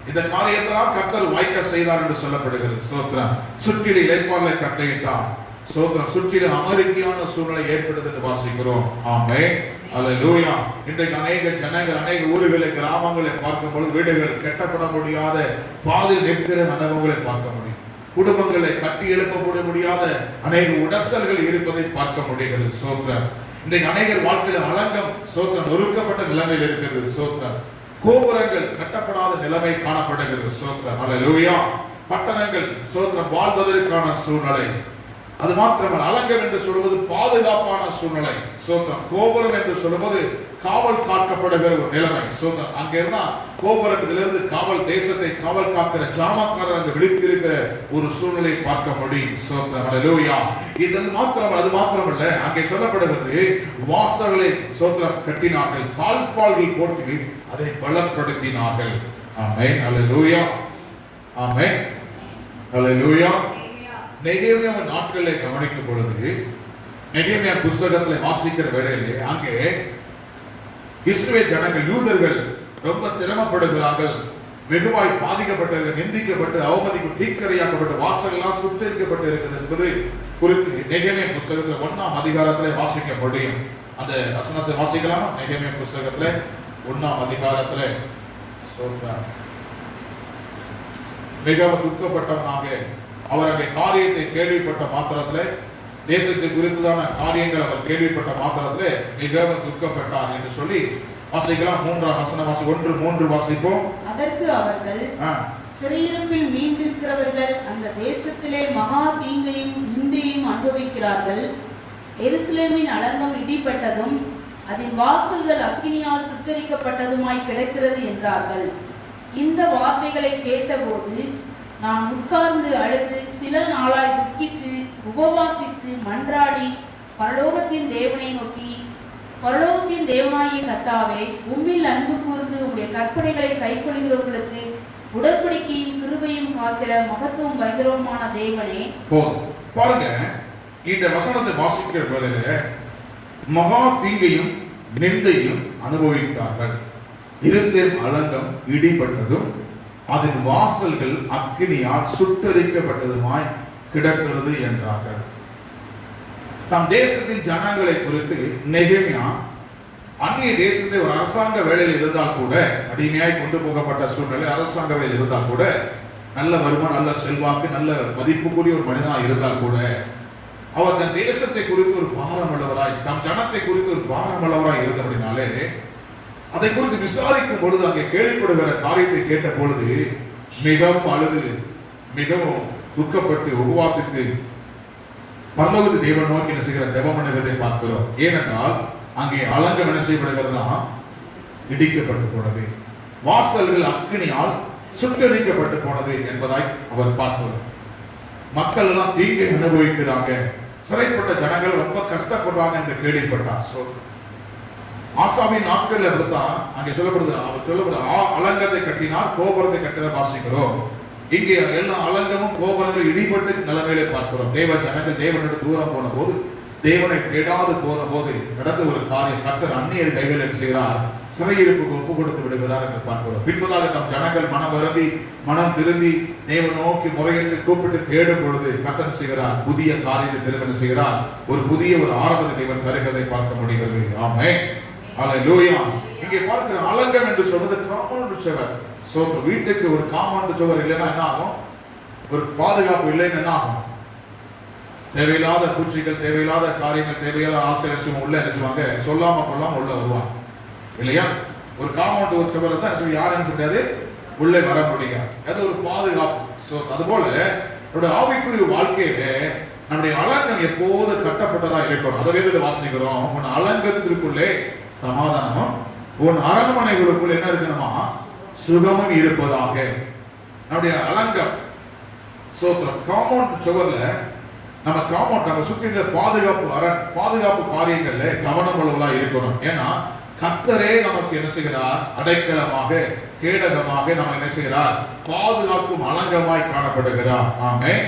இந்த காரியத்தெல்லாம் கர்த்தர் வாய்க்க செய்தார் என்று சொல்லப்படுகிறது. ஸ்தோத்திரம். சுற்றிலும் இளைப்பாறலை கட்டளையிட்டார். ஸ்தோத்திரம். சுற்றிலும் அமெரிக்கான சூழ்நிலை ஏற்பட்டது என்று வாசிக்கிறோம். ஆமென். அல்லேலூயா. இன்றைக்கு அநேக ஜனங்கள் அநேக ஊர்களை கிராமங்களை பார்க்கும் பொழுது வீடுகள் கட்டப்பட முடியாத பாதி நிற்கிற அனுபவங்களை பார்க்க முடியும். குடும்பங்களை கட்டி எழுப்ப முடியாத அநேக உடசல்கள் இருப்பதை பார்க்க முடிகிறது. ஸ்தோத்திரம். இன்றைக்கு அநேகர் வாழ்க்கையில் அலங்கம் ஸ்தோத்திரம் நொறுக்கப்பட்ட நிலைமையில் இருக்கிறது. ஸ்தோத்திரம். கோபுரங்கள் கட்டப்படாத நிலைமை காணப்படுகிறது. ஸ்தோத்திரம். அல்லேலூயா. பட்டணங்கள் ஸ்தோத்திரம் வாழ்வதற்கான சூழ்நிலை. அது மாத்திரமல்ல, அலங்கம் என்று சொல்வது பாதுகாப்பான சூழ்நிலை. ஸ்தோத்திரம். கோபுரம் என்று சொல்வது காவல் காக்கப்படுகிற ஒரு நிலைமை. ஸ்தோத்திரம். அங்க இருந்தா கோபுரத்திலிருந்து காவல் தேசத்தை காவல் காக்கிற ஜாமக்காரர் அங்கு விழித்திருக்கிற ஒரு சூழ்நிலை பார்க்க முடியும். ஸ்தோத்திரம். அல்லேலூயா. இது மாத்திரமல்ல, அது மாத்திரமல்ல, அங்கே சொல்லப்படுகிறது வாசல்களை ஸ்தோத்திரம் கட்டினார்கள், தாழ்பால்கள் போட்டு அதை பலப்படுத்தினார்கள். ஆமென். அல்லேலூயா. ஆமென். அல்லேலூயா. நெகேமியா நாட்களை கவனிக்கும் பொழுது, நெகேமியா புஸ்தகத்துல வாசிக்கிற வேளையிலே அங்கே இஸ்ரவேல் ஜனங்கள் யூதர்கள் ரொம்ப சிரமப்படுகிறார்கள், வெகுவாய் பாதிக்கப்பட்டு நிந்திக்கப்பட்டு அவமதிக்கு தீக்கரையாக்கப்பட்டு வாசல் எல்லாம் சுத்தரிக்கப்பட்டு இருக்குது என்பது குறித்து நெகேமியா புஸ்தகத்துல 1ஆம் அதிகாரத்திலே வாசிக்க முடியும். அந்த வசனத்தை வாசிக்கலாமா? நெகேமியா புஸ்தகத்துல 1ஆம் அதிகாரத்திலே சொல்றார், மிகவும் துக்கப்பட்டவனாக அவர் அங்கே காரியத்தை கேள்விப்பட்ட மாத்திரத்திலே, தேசத்தை குறித்ததான காரியங்கள் அவர் கேள்விப்பட்ட மாத்திரத்திலே மிகவும் துக்கப்பட்டார் என்று சொல்லி வாசிக்கலாம். 3ஆம் வசனம் 1:3 வாசிப்போம். அதற்கு அவர்கள், சிறையிருப்பில் மீண்டிருக்கிறவர்கள் அந்த தேசத்திலே மகா தீங்கையும் நிந்தையும் அனுபவிக்கிறார்கள். எருசலேமின் அலங்கம் இடிபட்டதும் அதன் வாசல்கள் அக்கினியால் சுட்டரிக்கப்பட்டதுமாய் கிடக்கிறது என்றார்கள். இந்த வார்த்தைகளை கேட்டபோது நான் உட்கார்ந்து அழுது சில நாளாய் துக்கித்து உபவாசித்து மன்றாடி பரலோகத்தின் தேவனை நோக்கி, பரலோகத்தின் தேவனாகிய கர்த்தாவே, உம்மில் அன்பு கூர்ந்து உம்முடைய கற்பனைகளை கைக்கொள்கிறவர்களுக்கு உடன்படிக்கையும் கிருபையும் காக்கிற மகத்துவம் பயங்கரமான தேவனே. பாருங்க, இந்த வசனத்தை வாசிக்கிற வேளையில மகா தீங்கையும் நிந்தையும் அனுபவித்தார்கள். எருசலேம் அலங்கம் இடிபட்டதும் அதன் வாசல்கள் அக்கினியால் சுட்டரிக்கப்பட்டதுமாய் கிடக்கிறது என்றார்கள். தம் தேசத்தின் ஜனங்களை குறித்து நெகேமியா அந்நிய தேசத்தை ஒரு அரசாங்க வேலையில் இருந்தால் கூட, அடிமையாய் கொண்டு போகப்பட்ட சூழ்நிலை அரசாங்க வேலையில் இருந்தால் கூட, நல்ல வருமானம், நல்ல செல்வாக்கு, நல்ல மதிப்புக்குரிய ஒரு மனிதனாக இருந்தால் கூட, அவர் தன் தேசத்தை குறித்து ஒரு பாரம் உள்ளவராய், தம் ஜனத்தை குறித்து ஒரு பாரம் உள்ளவராய் இருந்தபடினாலே அதை குறித்து விசாரிக்கும் பொழுது அங்கே கேள்விப்படுகிற காரியத்தை கேட்ட பொழுது மிகவும் அழுது மிகவும் துக்கப்பட்டு உபவாசித்து பரலோகத்து தேவன் நோக்கி என்ன செய்கிற ஜெபம் பண்ணுவதை பார்க்கிறோம். ஏனென்றால் அங்கே அலங்கம் என்ன செய்யப்படுகிறதா, இடிக்கப்பட்டு போனது, வாசல்கள் அக்கினியால் சுட்டரிக்கப்பட்டு போனது என்பதாய் அவர் பார்க்கிறோம். மக்கள் எல்லாம் தீங்கை அனுபவிக்கிறாங்க, சிறைப்பட்ட ஜனங்கள் ரொம்ப கஷ்டப்படுறாங்க என்று கேள்விப்பட்டார். ஆசாவின் நாட்கள் அப்படித்தான் அங்கே சொல்லப்படுது. அவர் சொல்லப்படுது, அலங்கத்தை கட்டினார், கோபுரத்தை கட்டினார் வாசிக்கிறோம். இங்கே எல்லா அலங்கமும் கோபுரங்கள் இடிபட்டு நிலைமையிலே பார்க்கிறோம். தேவ ஜனங்கள் தேவனிடம் தூரம் போன போது, தேவனை தேடாது போன போது நடந்த ஒரு காரியம், கர்த்தர் அந்நியர் கைகளில் செய்கிறார், சிறையிருப்புக்கு ஒப்பு கொடுத்து விடுகிறார் என்று பார்க்கிறோம். பின்பதாக நம் ஜனங்கள் மனம் வருந்தி மனம் திருந்தி தேவன் நோக்கி முறையிட்டு கூப்பிட்டு தேடும் பொழுது கர்த்தர் செய்கிறார், புதிய காரியத்தை திருமணம் செய்கிறார், ஒரு புதிய ஒரு ஆரம்பத்தை தேவன் தருகிறதை பார்க்க முடிகிறது. ஆமென். அல்லேலூயா. இங்கே பார்க்கிற அலங்கம் என்று சொல்வது காம்பவுண்ட் சுவர். சோ வீட்டுக்கு ஒரு காம்பவுண்ட் சுவர் இல்லைன்னா என்ன ஆகும்? ஒரு பாதுகாப்பு இல்லைன்னு என்ன ஆகும்? தேவையில்லாத பூச்சிகள், தேவையில்லாத காரியங்கள், தேவையில்லாத ஆட்கள் உள்ள என்ன செய்வாங்க, சொல்லாம கொள்ளாம உள்ள வருவாங்க இல்லையா? ஒரு காம்பவுண்ட் ஒரு சுவர் தான் சொல்லி யாரும் சொல்ல முடியாது, உள்ளே வர முடியாது. அது ஒரு பாதுகாப்பு. சோ அதுபோல நம்முடைய ஆவிக்குரிய வாழ்க்கையில நம்முடைய அலங்கம் எப்போது கட்டப்பட்டதா இருக்கணும். அதை வேதத்தில் வாசிக்கிறோம், உன் அலங்கத்திற்குள்ளே சமாதானமும் உன் அரண்மனைகளுக்குள் என்ன இருக்கணுமா, சுகமும் இருப்பதாக. நம்முடைய அலங்கம் சோத்திரம் காம்பவுண்ட் சுவர்ல நம்ம காம்பவுண்ட் நம்ம சுற்றி இந்த பாதுகாப்பு காரியங்கள்ல கவனம் உள்ளவங்களா இருக்கணும். ஏன்னா கர்த்தரே நமக்கு என்ன செய்கிறார்? அடைக்கலமாக, கேடகமாக நம்ம என்ன செய்கிறார்? பாதுகாக்கும் அலங்கமாய் காணப்படுகிறார். ஆமென்.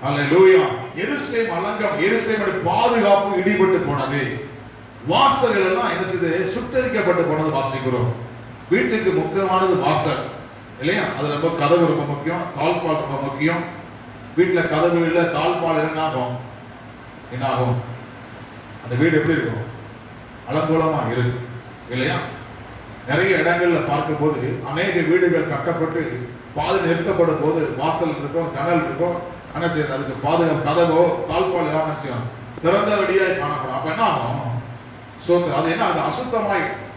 அல்லேலூயா. எருசலேம் அலங்கம், எருசலேமுடைய பாதுகாப்பு இடிபட்டு போனது. வாசல்கள் எல்லாம் என்ன செய்து? சுட்டரிக்கப்பட்டு போனது வாசிக்கிறோம். வீட்டுக்கு முக்கியமானது வாசல் இல்லையா? அது ரொம்ப கதவு ரொம்ப முக்கியம், தாழ்பால் ரொம்ப முக்கியம். வீட்டுல கதவு இல்ல, தாழ்பால் என்ன ஆகும்? என்ன ஆகும்? அந்த வீடு எப்படி இருக்கும்? அலங்கோலமா இருக்கு இல்லையா? நிறைய இடங்கள்ல பார்க்கும் போது அநேக வீடுகள் கட்டப்பட்டு பாதி நிறுத்தப்படும் போது வாசல் இருக்கும், ஜன்னல் இருக்கும். என்ன செய்யுது? அதுக்கு பாதுகாப்பு கதவோ தாழ்பால் எல்லாம் என்ன செய்யும்? திறந்த வழியாய் காணப்படும். அப்ப என்ன ஆகும்? சோத்திரம். அது என்ன? அது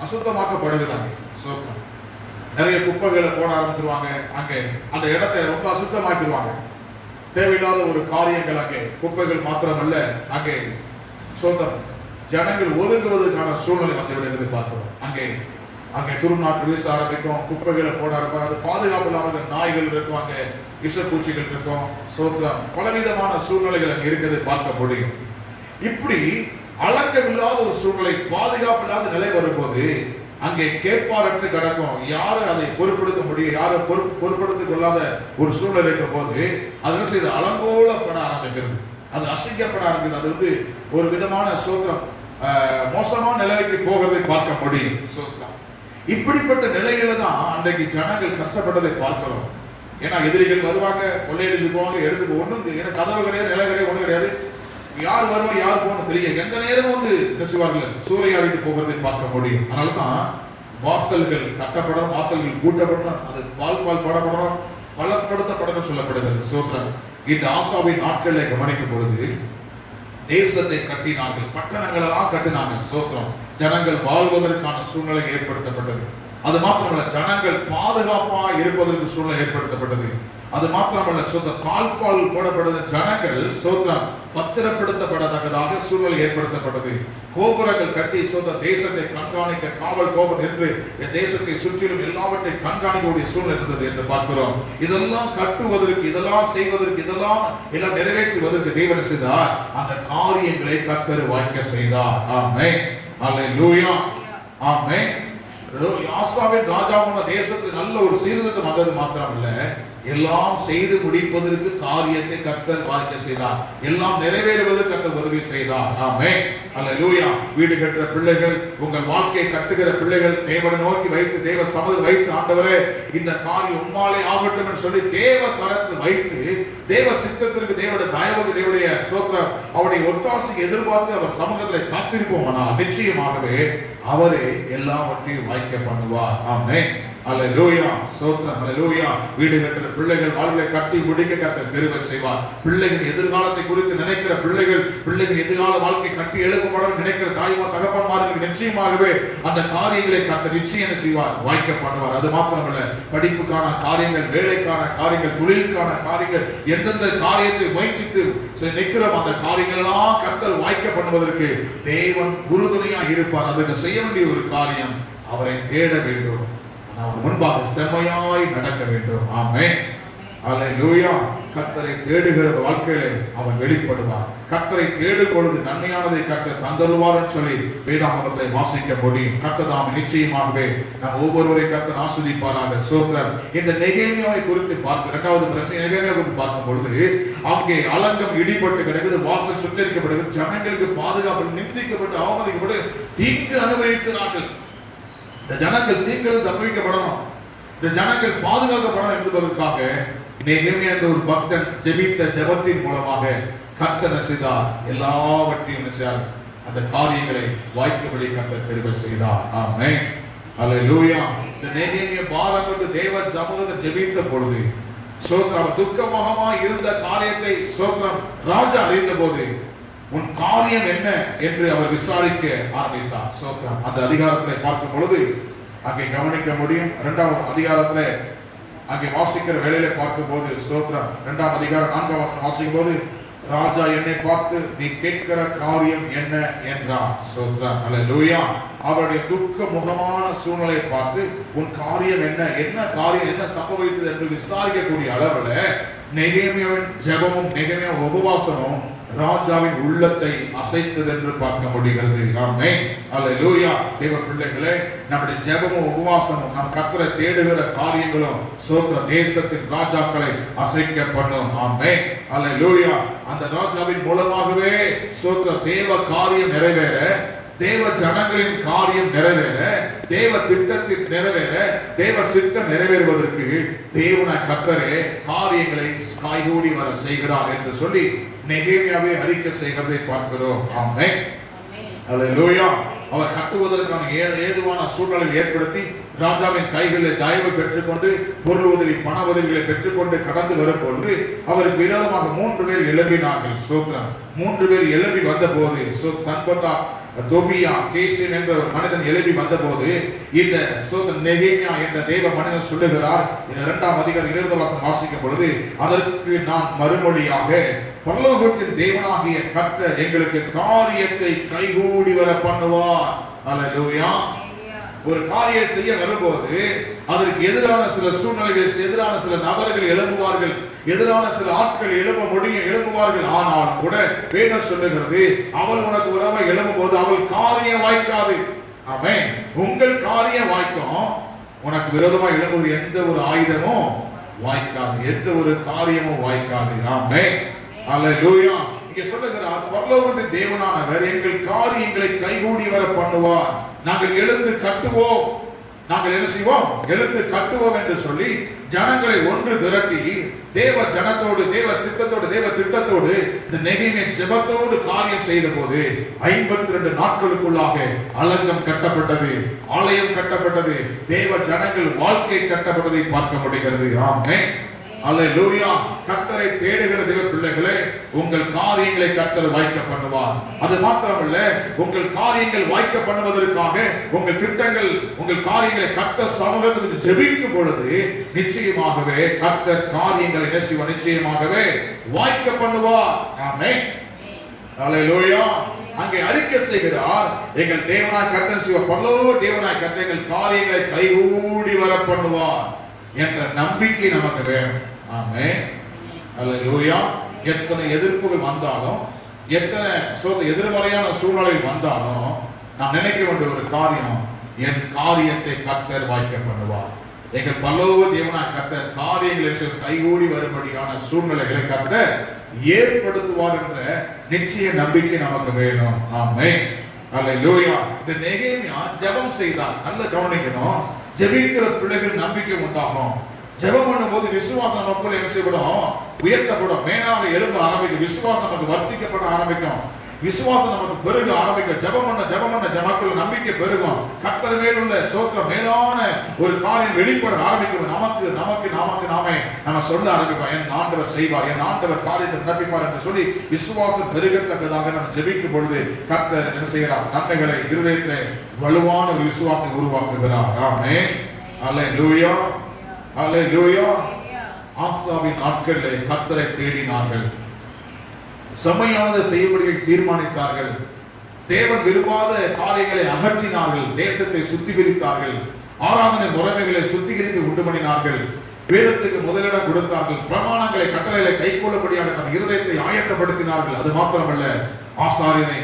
அசுத்தமாக்கப்படுகிறாங்க. சோத்திரம். நிறைய குப்பைகளை போட ஆரம்பிச்சிருவாங்க. அங்கே அந்த இடத்தை ரொம்ப அசுத்தமாக்கிடுவாங்க. தேவையில்லாத ஒரு காரியங்கள் அங்கே குப்பைகள் மாத்திரமல்ல, அங்கே சோத்திரம் ஜனங்கள் ஒதுங்குவதற்கான சூழ்நிலை வந்து விடுகிறது பார்க்கிறோம். அங்கே துருநாற்று வீச ஆரம்பிக்கும், குப்பைகளை போட ஆரம்பிக்கும். அது பாதுகாப்பு இல்லாமல் நாய்கள் இருக்கும், அங்கே விஷப்பூச்சிகள் இருக்கும். சோத்திரம். பலவிதமான சூழ்நிலைகள் அங்கே இருக்கிறது பார்க்க முடியும். இப்படி அலங்கமில்லாத ஒரு சூழ்நிலை, பாதுகாப்பு இல்லாத நிலை வரும்போது அங்கே கேட்பாரற்று கிடக்கும். யாரும் அதை பொறுப்படுத்த முடியும், யாரும் பொறுப்படுத்திக் கொள்ளாத ஒரு சூழ்நிலை இருக்கும் போது அது செய்து அலங்கோலப்பட ஆரம்பிக்கிறது, அது அசிங்கப்பட ஆரம்பிக்கிறது. அது வந்து ஒரு விதமான சோத்திரம் மோசமான நிலைக்கு போகிறதை பார்க்க முடியும். சோத்திரம். இப்படிப்பட்ட நிலையில தான் அன்றைக்கு ஜனங்கள் கஷ்டப்பட்டதை பார்க்கிறோம். ஏன்னா எதிரிகள் வருவாங்க, கொள்ளையடிச்சு போவாங்க, எடுத்து ஒண்ணும் ஏன்னா கதவு கிடையாது, நிலை கிடையாது, ஒண்ணும் கிடையாது. யார் வருவா யார் போகணும் தெரியும். எந்த நேரமும் வந்து நெசுவார்கள் சூறையாடிட்டு போகிறதை பார்க்க முடியும். அதனாலதான் வாசல்கள் கட்டப்படணும், வாசல்கள் கூட்டப்படணும், அது பால் போடப்படணும், பலப்படுத்தப்படணும் சொல்லப்படுகிறது. சோத்திரம். இந்த ஆசாவின் நாட்களை கவனிக்கும் பொழுது தேசத்தை கட்டினார்கள், பட்டணங்கள் எல்லாம் கட்டினார்கள். சோத்திரம். ஜனங்கள் வாழ்வதற்கான சூழ்நிலை ஏற்படுத்தப்பட்டது. அது மாத்திரமல்ல, ஜனங்கள் பாதுகாப்பா இருப்பதற்கு சூழ்நிலை ஏற்படுத்தப்பட்டது. அது மாத்திரமல்ல, தாழ்பால் போடப்பட்டது. ஜனங்கள் சோத்திரம் பத்திரப்படுத்தப்படத்தக்கதாக சூழ்நிலை ஏற்படுத்தப்பட்டது. கோபுரங்கள் கட்டி தேசத்தை கண்காணிக்க காவல் கோபுரம் என்று தேசத்தை சுற்றிலும் எல்லாவற்றையும் கண்காணிக்கக்கூடிய சூழ்நிலை இருந்தது என்று பார்க்கிறோம். இதெல்லாம் கட்டுவதற்கு, இதெல்லாம் செய்வதற்கு, இதெல்லாம் எல்லாம் நிறைவேற்றுவதற்கு தேவன் செய்தார். அந்த காரியங்களை கர்த்தர் வாய்க்க செய்தார். ஆமென். அல்லேலூயா. ஆமென். ஆசாவின் ராஜாவான தேசத்துக்கு நல்ல ஒரு சீர்திருத்தம் வந்தது மாத்திரமல்ல, எல்லாம் செய்து முடிப்பதற்கு காரியத்தை கர்த்தர் வாய்க்க செய்தார். எல்லாம் நிறைவேறுவதற்கு கர்த்தர் உதவி செய்தார். ஆமென். அல்லேலூயா. வீடு கட்டுற பிள்ளைகள், உங்கள் வாழ்க்கையை கட்டுகிற பிள்ளைகள் தேவனை நோக்கி வைத்து, தேவ சமூகத்தில் வைத்து, ஆண்டவரே இந்த காரியம் உம்மாலே ஆகட்டும் என்று சொல்லி தேவ கரத்தில் வைத்து, தேவ சித்தத்திற்கு, தேவனுடைய தயவுக்கு, தேவனுடைய சோத்திரம் அவருடைய ஒத்தாசைக்கு எதிர்பார்த்து அவர் சமூகத்தில் காத்திருப்போமானால் நிச்சயமாகவே அவரே எல்லாவற்றையும் வாய்க்க பண்ணுவார். ஆமென். அல்லேலூயா. சோத்திரம். அல்லேலூயா. வீடு கட்டுற பிள்ளைகள் வாழ்வை கட்டி முடிக்க கர்த்தர் கிருபை செய்வார். பிள்ளைகள் எதிர்காலத்தை குறித்து நினைக்கிற பிள்ளைகள் எதிர்கால வாழ்க்கை கட்டி எழுப்பப்பட நினைக்கிற தாய்மார் தகப்பன்மார்களுக்கு நிச்சயமாகவே அந்த காரியங்களை கர்த்தர் நிச்சயம் செய்வார், வாய்க்க பண்ணுவார். அது மாத்திரமல்ல, படிப்புக்கான காரியங்கள், வேலைக்கான காரியங்கள், தொழிலுக்கான காரியங்கள், எந்தெந்த காரியத்தை முயற்சித்து நிற்கிறோம் அந்த காரியங்கள் எல்லாம் கர்த்தர் வாய்க்க பண்ணுவதற்கு தேவன் உறுதுணையா இருப்பார். அதற்கு செய்ய வேண்டிய ஒரு காரியம், அவரை தேட வேண்டும், அவர் முன்பாக செம்மையாய் நடக்க வேண்டும். ஆமென். அல்லேலூயா. கர்த்தரை தேடுகிற வாழ்க்கையிலே அவன் வெளிப்படுவார். கர்த்தரை தேடும் பொழுது நன்மையானதை கர்த்தர் தந்தருவார் என்று சொல்லி வேதாகமத்தை வாசிக்க முடியும். கர்த்தர் தாம் நிச்சயமாகவே நாம் ஒவ்வொருவரை கர்த்தர் ஆசீர்வதிப்பாராக. சோத்திரம். இந்த நெகேமியாவை குறித்து பார்க்க இரண்டாவது நெகேமியா குறித்து பார்க்கும் பொழுது அங்கே அலங்கம் இடிபட்டு கிடக்குது, வாசல் சுற்றரிக்கப்படுகிறது, ஜனங்களுக்கு பாதுகாப்பு நிந்திக்கப்பட்டு அவமதிக்கப்பட்டு தீங்கு அனுபவிக்கிறார்கள். இந்த ஜனங்கள் தீங்கிலிருந்து தப்பிக்கப்படணும், இந்த ஜனங்கள் பாதுகாக்கப்படணும் என்பதற்காக நெகேமியா என்ற ஒரு பக்தன் ஜெபித்த ஜெபத்தின் மூலமாக கர்த்தர் செய்தார், எல்லாவற்றையும் செய்தார், அந்த காரியங்களை வாய்க்கும்படி கர்த்தர் கிருபை செய்தார். ஆமென். அல்லேலூயா. இந்த நெகேமியா பாரம் கொண்டு தேவ சமூகத்தில் ஜெபித்த பொழுது சோத்திரம் துக்கமுகமாய் இருந்த காரியத்தை சோத்திரம் ராஜா அறிந்த போது உன் காரியம் என்ன என்று அவர் விசாரிக்க ஆரம்பித்தார். சோத்திரம். அந்த அதிகாரத்தை பார்க்கும் பொழுது அங்கே கவனிக்க முடியும். இரண்டாவது அதிகாரத்துல அங்கே வாசிக்கிற வேளையில பார்க்கும் போது சோத்திரம் 2ஆம் அதிகாரம் 4ஆம் வசனம் வாசிக்கும் போது ராஜா என்னை பார்த்து நீ கேட்கிற காரியம் என்ன என்றார். சோத்திரம். அல்லேலூயா. அவருடைய துக்க முகமான சூழ்நிலையை பார்த்து உன் காரியம் என்ன, என்ன காரியம், என்ன சம்பவித்தது என்று விசாரிக்கக்கூடிய அளவுல நெகேமியாவின் ஜெபமும் நெகேமியா உபவாசமும் ராஜாவின் உள்ளத்தை அசைத்தது என்று பார்க்க முடிகிறது. ஆமென். அல்லேலூயா. தேவ பிள்ளைகளே, நம்முடைய ஜெபமும் உபவாசமும் நம் கர்த்தரை தேடுகிற காரியங்களும் சோத்திர தேசத்தின் ராஜாக்களை அசைக்க பண்ணும். ஆமென். அல்லேலூயா. அந்த ராஜாவின் மூலமாகவே சோத்திர தேவ காரியம் நிறைவேற, தேவ ஜனங்களின் காரியம் நிறைவேற, தேவ திட்டத்தின் நிறைவேற, தேவ சித்தம் நிறைவேறுவதற்கு தேவனாய் கர்த்தரே காரியங்களை காய்கூடி வர செய்கிறார் என்று சொல்லி நெகேமியாவை அறிக்கை செய்கிறதை பார்க்கிறோம். ஆமென். அல்லேலூயா. அவர் கட்டுவதற்கான ஏதுவான சூழ்நிலை ஏற்படுத்தி ராஜாவின் கைகளில் தயவு பெற்றுக்கொண்டு பொருள் உதவி பண உதவிகளை பெற்றுக்கொண்டு கடந்து வரும்பொழுது அவருக்கு விரோதமாக 3 பேர் எழும்பினார்கள். சோத்ரம் 3 பேர் எழும்பி வந்த போது சன்பதா தோபியா கேசின் என்ற மனிதன் எழுதி வந்தபோது இந்த நெகேமியா என்ற தேவ மனிதன் சொல்லுகிறார், 2ஆம் அதிகாரம் 20 வசனம் வாசிக்கும் பொழுது, அதற்கு நான் மறுமொழியாக, பரலோகத்தின் தேவனாகிய கர்த்தர் எங்களுக்கு காரியத்தை கைகூடி வர பண்ணுவார். அல்லேலூயா. ஒரு காரியம் செய்ய வரும்போது அதற்கு எதிரான சில சூழ்நிலைகள், எதிரான சில நபர்கள் எழும்புவார்கள், எதிரான சில ஆட்கள் எழும்புவார்கள். ஆனால் கூட வேதம் சொல்லுகிறது, அவள் உனக்கு உறவை எழும்பும் போது அவள் காரியம் வாய்க்காது. ஆமென். உங்கள் காரியம் வாய்க்கும். உனக்கு விரோதமாக எழும்புவது எந்த ஒரு ஆயுதமும் வாய்க்காது, எந்த ஒரு காரியமும் வாய்க்காது. ஆமென். அல்லேலூயா. இங்கே சொல்லுகிறார், பரலோகத்தின் தேவனானவர் எங்கள் காரியங்களை கைகூடி வர பண்ணுவார். நாங்கள் எழுந்து கட்டுவோம். நாங்கள் என்ன செய்வோம்? எழுந்து கட்டுவோம் என்று சொல்லி ஜனங்களை ஒன்று திரட்டி தேவ ஜனத்தோடு, தேவ சித்தத்தோடு, தேவ திட்டத்தோடு இந்த நெகேமியா ஜெபத்தோடு காரியம் செய்த போது 52 நாட்களுக்குள்ளாக அலங்கம் கட்டப்பட்டது, ஆலயம் கட்டப்பட்டது, தேவ ஜனங்கள் வாழ்க்கை கட்டப்பட்டதை பார்க்க முடிகிறது. ஆமென். அல்லேலூயா. கர்த்தரை தேடுகிற தேவ பிள்ளைகளே, உங்கள் காரியங்களை கர்த்தர் வாய்க்க பண்ணுவார். அது மாத்திரமல்ல, உங்கள் காரியங்கள் வாய்க்க பண்ணுவதற்காக உங்கள் திட்டங்கள், உங்கள் காரியங்களை கர்த்தர் சமூகத்தில் ஜெபிக்கும் பொழுது நிச்சயமாகவே கர்த்தர் காரியங்களை நிச்சயமாகவே வாய்க்க பண்ணுவார். ஆமென். அல்லேலூயா. அங்கே அறிக்கை செய்கிறார், எங்கள் தேவனாய் கர்த்தர் சிவ பரலோக தேவனாய் கர்த்தர் எங்கள் காரியங்களை கைகூடி வர பண்ணுவார் என்ற நம்பிக்கை நமக்கு வேணும். ஆமென். அல்லேலூயா. எத்தனை எதிர்ப்புகள் வந்தாலும், எத்தனை எதிர்மறையான சூழ்நிலை வந்தாலும் நாம் நினைக்க வேண்டிய ஒரு காரியம், என் காரியத்தை கர்த்தர் வாய்க்க பண்ணுவார். எங்கள் பரலோக தேவனாய் கர்த்தர் காரியங்களை கைகூடி வரும்படியான சூழ்நிலைகளை கர்த்தர் ஏற்படுத்துவார் என்ற நிச்சய நம்பிக்கை நமக்கு வேணும். ஆமென். அல்லேலூயா. இந்த நெகேமியா ஜெபம் செய்தார். நல்ல கவனிக்கணும். ஜெபிக்கிற பிள்ளைகள் நம்பிக்கை உண்டாகும். ஜெபம் பண்ணும்போது விசுவாசம் நமக்குள்ள என்ன செய்யப்படும்? உயர்த்தப்படும். மேலாக எழுத ஆரம்பிக்கும். விசுவாசம் நமக்கு வர்த்திக்கப்பட ஆரம்பிக்கும். விசுவாசம் நமக்கு பெருக ஆரம்பிக்கும். ஜெபம் பண்ண நமக்குள்ள நம்பிக்கை பெருகும். கர்த்தர் மேலுள்ள சோத்திரம் மேலான ஒரு காரியம் வெளிப்பட ஆரம்பிக்கும். நாமே நம்ம சொல்ல ஆரம்பிப்போம், என் ஆண்டவர் செய்வார், என் ஆண்டவர் காரியத்தை நடப்பிப்பார் என்று சொல்லி விசுவாசம் பெருகத்தக்கதாக நம்ம ஜெபிக்கும் பொழுது கர்த்தர் என்ன செய்கிறார்? நன்மைகளை இருதயத்திலே வலுவான ஒரு விசுவாசத்தை உருவாக்குகிறார். ஆமென். அல்லேலூயா. அல்லேலூயா. ஆசாவின் நாட்களிலே கர்த்தரை தேடினார்கள். செம்மையானதை செய்யும்படி தீர்மானித்தார்கள். தேவன் விரும்பாத காரியங்களை அகற்றினார்கள். தேசத்தை சுத்திகரித்தார்கள். ஆராதனை முறைமைகளை சுத்திகரித்து உண்டு பண்ணினார்கள். வேதத்துக்கு முதலிடம் கொடுத்தார்கள். பிரமாணங்களை, கட்டளைகளை கைக்கொள்ளும்படியாக தன் இருதயத்தை ஆயத்தப்படுத்தினார்கள். அது மாத்திரமல்ல, ஆசாரியனை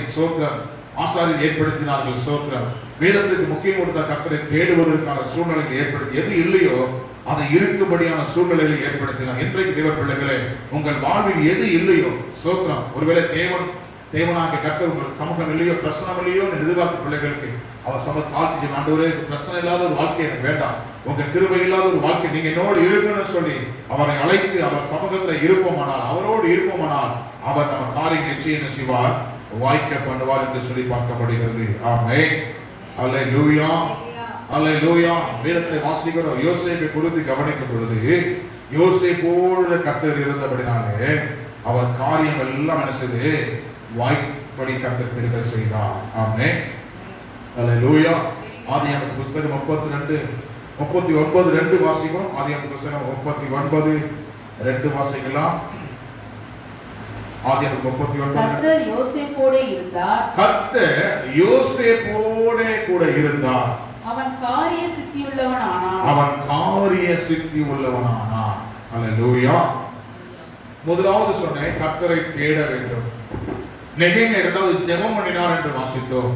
ஏற்படுத்தினார்கள். சோத்திரம். வேதத்துக்கு முக்கியம் கொடுத்த கர்த்தரை தேடுவதற்கான சூழ்நிலையை ஏற்படுத்தி, எது இல்லையோ அதை இருக்கும்படியான சூழ்நிலைகளை ஏற்படுத்தினார். இன்றைக்கு தேவ பிள்ளைகளே, உங்கள் வாழ்வில் எது இல்லையோ, சோத்திரம், ஒருவேளை தேவனாக கர்த்தர் உங்கள் சமூகம் இல்லையோ, பிரச்சனை இல்லையோ எதிர்பார்க்கும் பிள்ளைகளுக்கு அவர் சமூக தாழ்த்தி, ஆண்டவரே பிரச்சனை இல்லாத ஒரு வாழ்க்கை எனக்கு வேண்டாம், உங்க கிருபை இல்லாத ஒரு வாழ்க்கை நீங்க என்னோடு இருக்கணும்னு சொல்லி அவரை அழைத்து அவர் சமூகத்தில் இருப்போமானால், அவரோடு இருப்போமானால் அவர் நம்ம காரியம் நிச்சயம் செய்வார், வாய்க்க பண்ணுவார் என்று சொல்லி பார்க்கப்படுகிறது. ஆமென். அல்லேலூயா. அல்லேலூயா. வேதத்தை வாசிக்கிறோம். யோசேப்பை குறித்து கவனிக்கும் பொழுது யோசேப்போடு கர்த்தர் இருந்தபடினாலே அவர் காரியம் எல்லாம் என்ன செய்து வாய்ப்படி கர்த்தர் கிருபை செய்தார். ஆமென். அல்லேலூயா. ஆதியாகமம் புத்தகம் 39:2 வாசிப்போம். ஆதியாகமம் புத்தகம் 39:2 வாசிக்கலாம். ஆதியாகமம் 39. கர்த்தர் யோசேப்போடே இருந்தார். கர்த்தர் யோசேப்போடே கூட இருந்தார். அவன் காரிய சித்தி உள்ளவனானான். அல்லேலூயா. முதலாவது சொன்னேன், கர்த்தரை தேட வேண்டும். நெகேமியா இரண்டாவது ஜெபம் பண்ணினார் என்று வாசித்தோம்.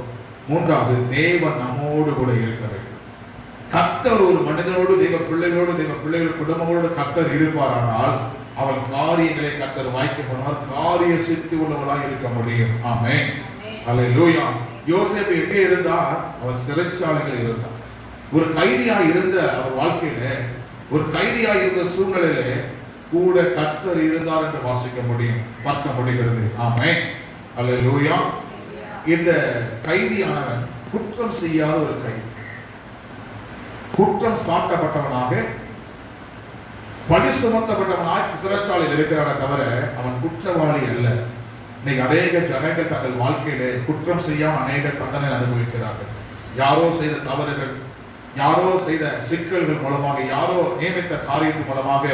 மூன்றாவது, தேவன் நம்மோடு கூட இருக்க வேண்டும். கர்த்தர் ஒரு மனிதனோடு, தேவ பிள்ளைகளோடு குடும்பங்களோடு கர்த்தர் இருப்பாரானால் அவள் காரியங்களை கர்த்தர் வாய்க்க போனார், காரிய சித்தி உள்ளவளாக இருக்க முடியும். ஆமென், அல்லேலூயா. யோசேப்பு எங்கே இருந்தார்? அவர் சிறைச்சாலையில் இருந்தார். ஒரு கைதியா இருந்த அவர் வாழ்க்கையில, ஒரு கைதியா இருந்த சூழ்நிலையில கூட கர்த்தர் இருந்தார் என்று வாசிக்க முடியும், பார்க்க முடிகிறது. ஆமென், அல்லேலூயா. இந்த கைதியானவன் குற்றம் செய்யாத ஒரு கைதி, குற்றம் சாட்டப்பட்டவனாக, பழி சுமத்தப்பட்டவனாக சிறைச்சாலையில் இருக்கிறான தவிர அவன் குற்றவாளி அல்ல. இன்னைக்கு அநேக ஜனங்கள் தங்கள் வாழ்க்கையில குற்றம் செய்யாம அநேக தண்டனை அனுபவிக்கிறார்கள். யாரோ செய்த தவறுகள், யாரோ செய்த சிக்கல்கள் மூலமாக, யாரோ நியமித்த காரியத்தின் மூலமாக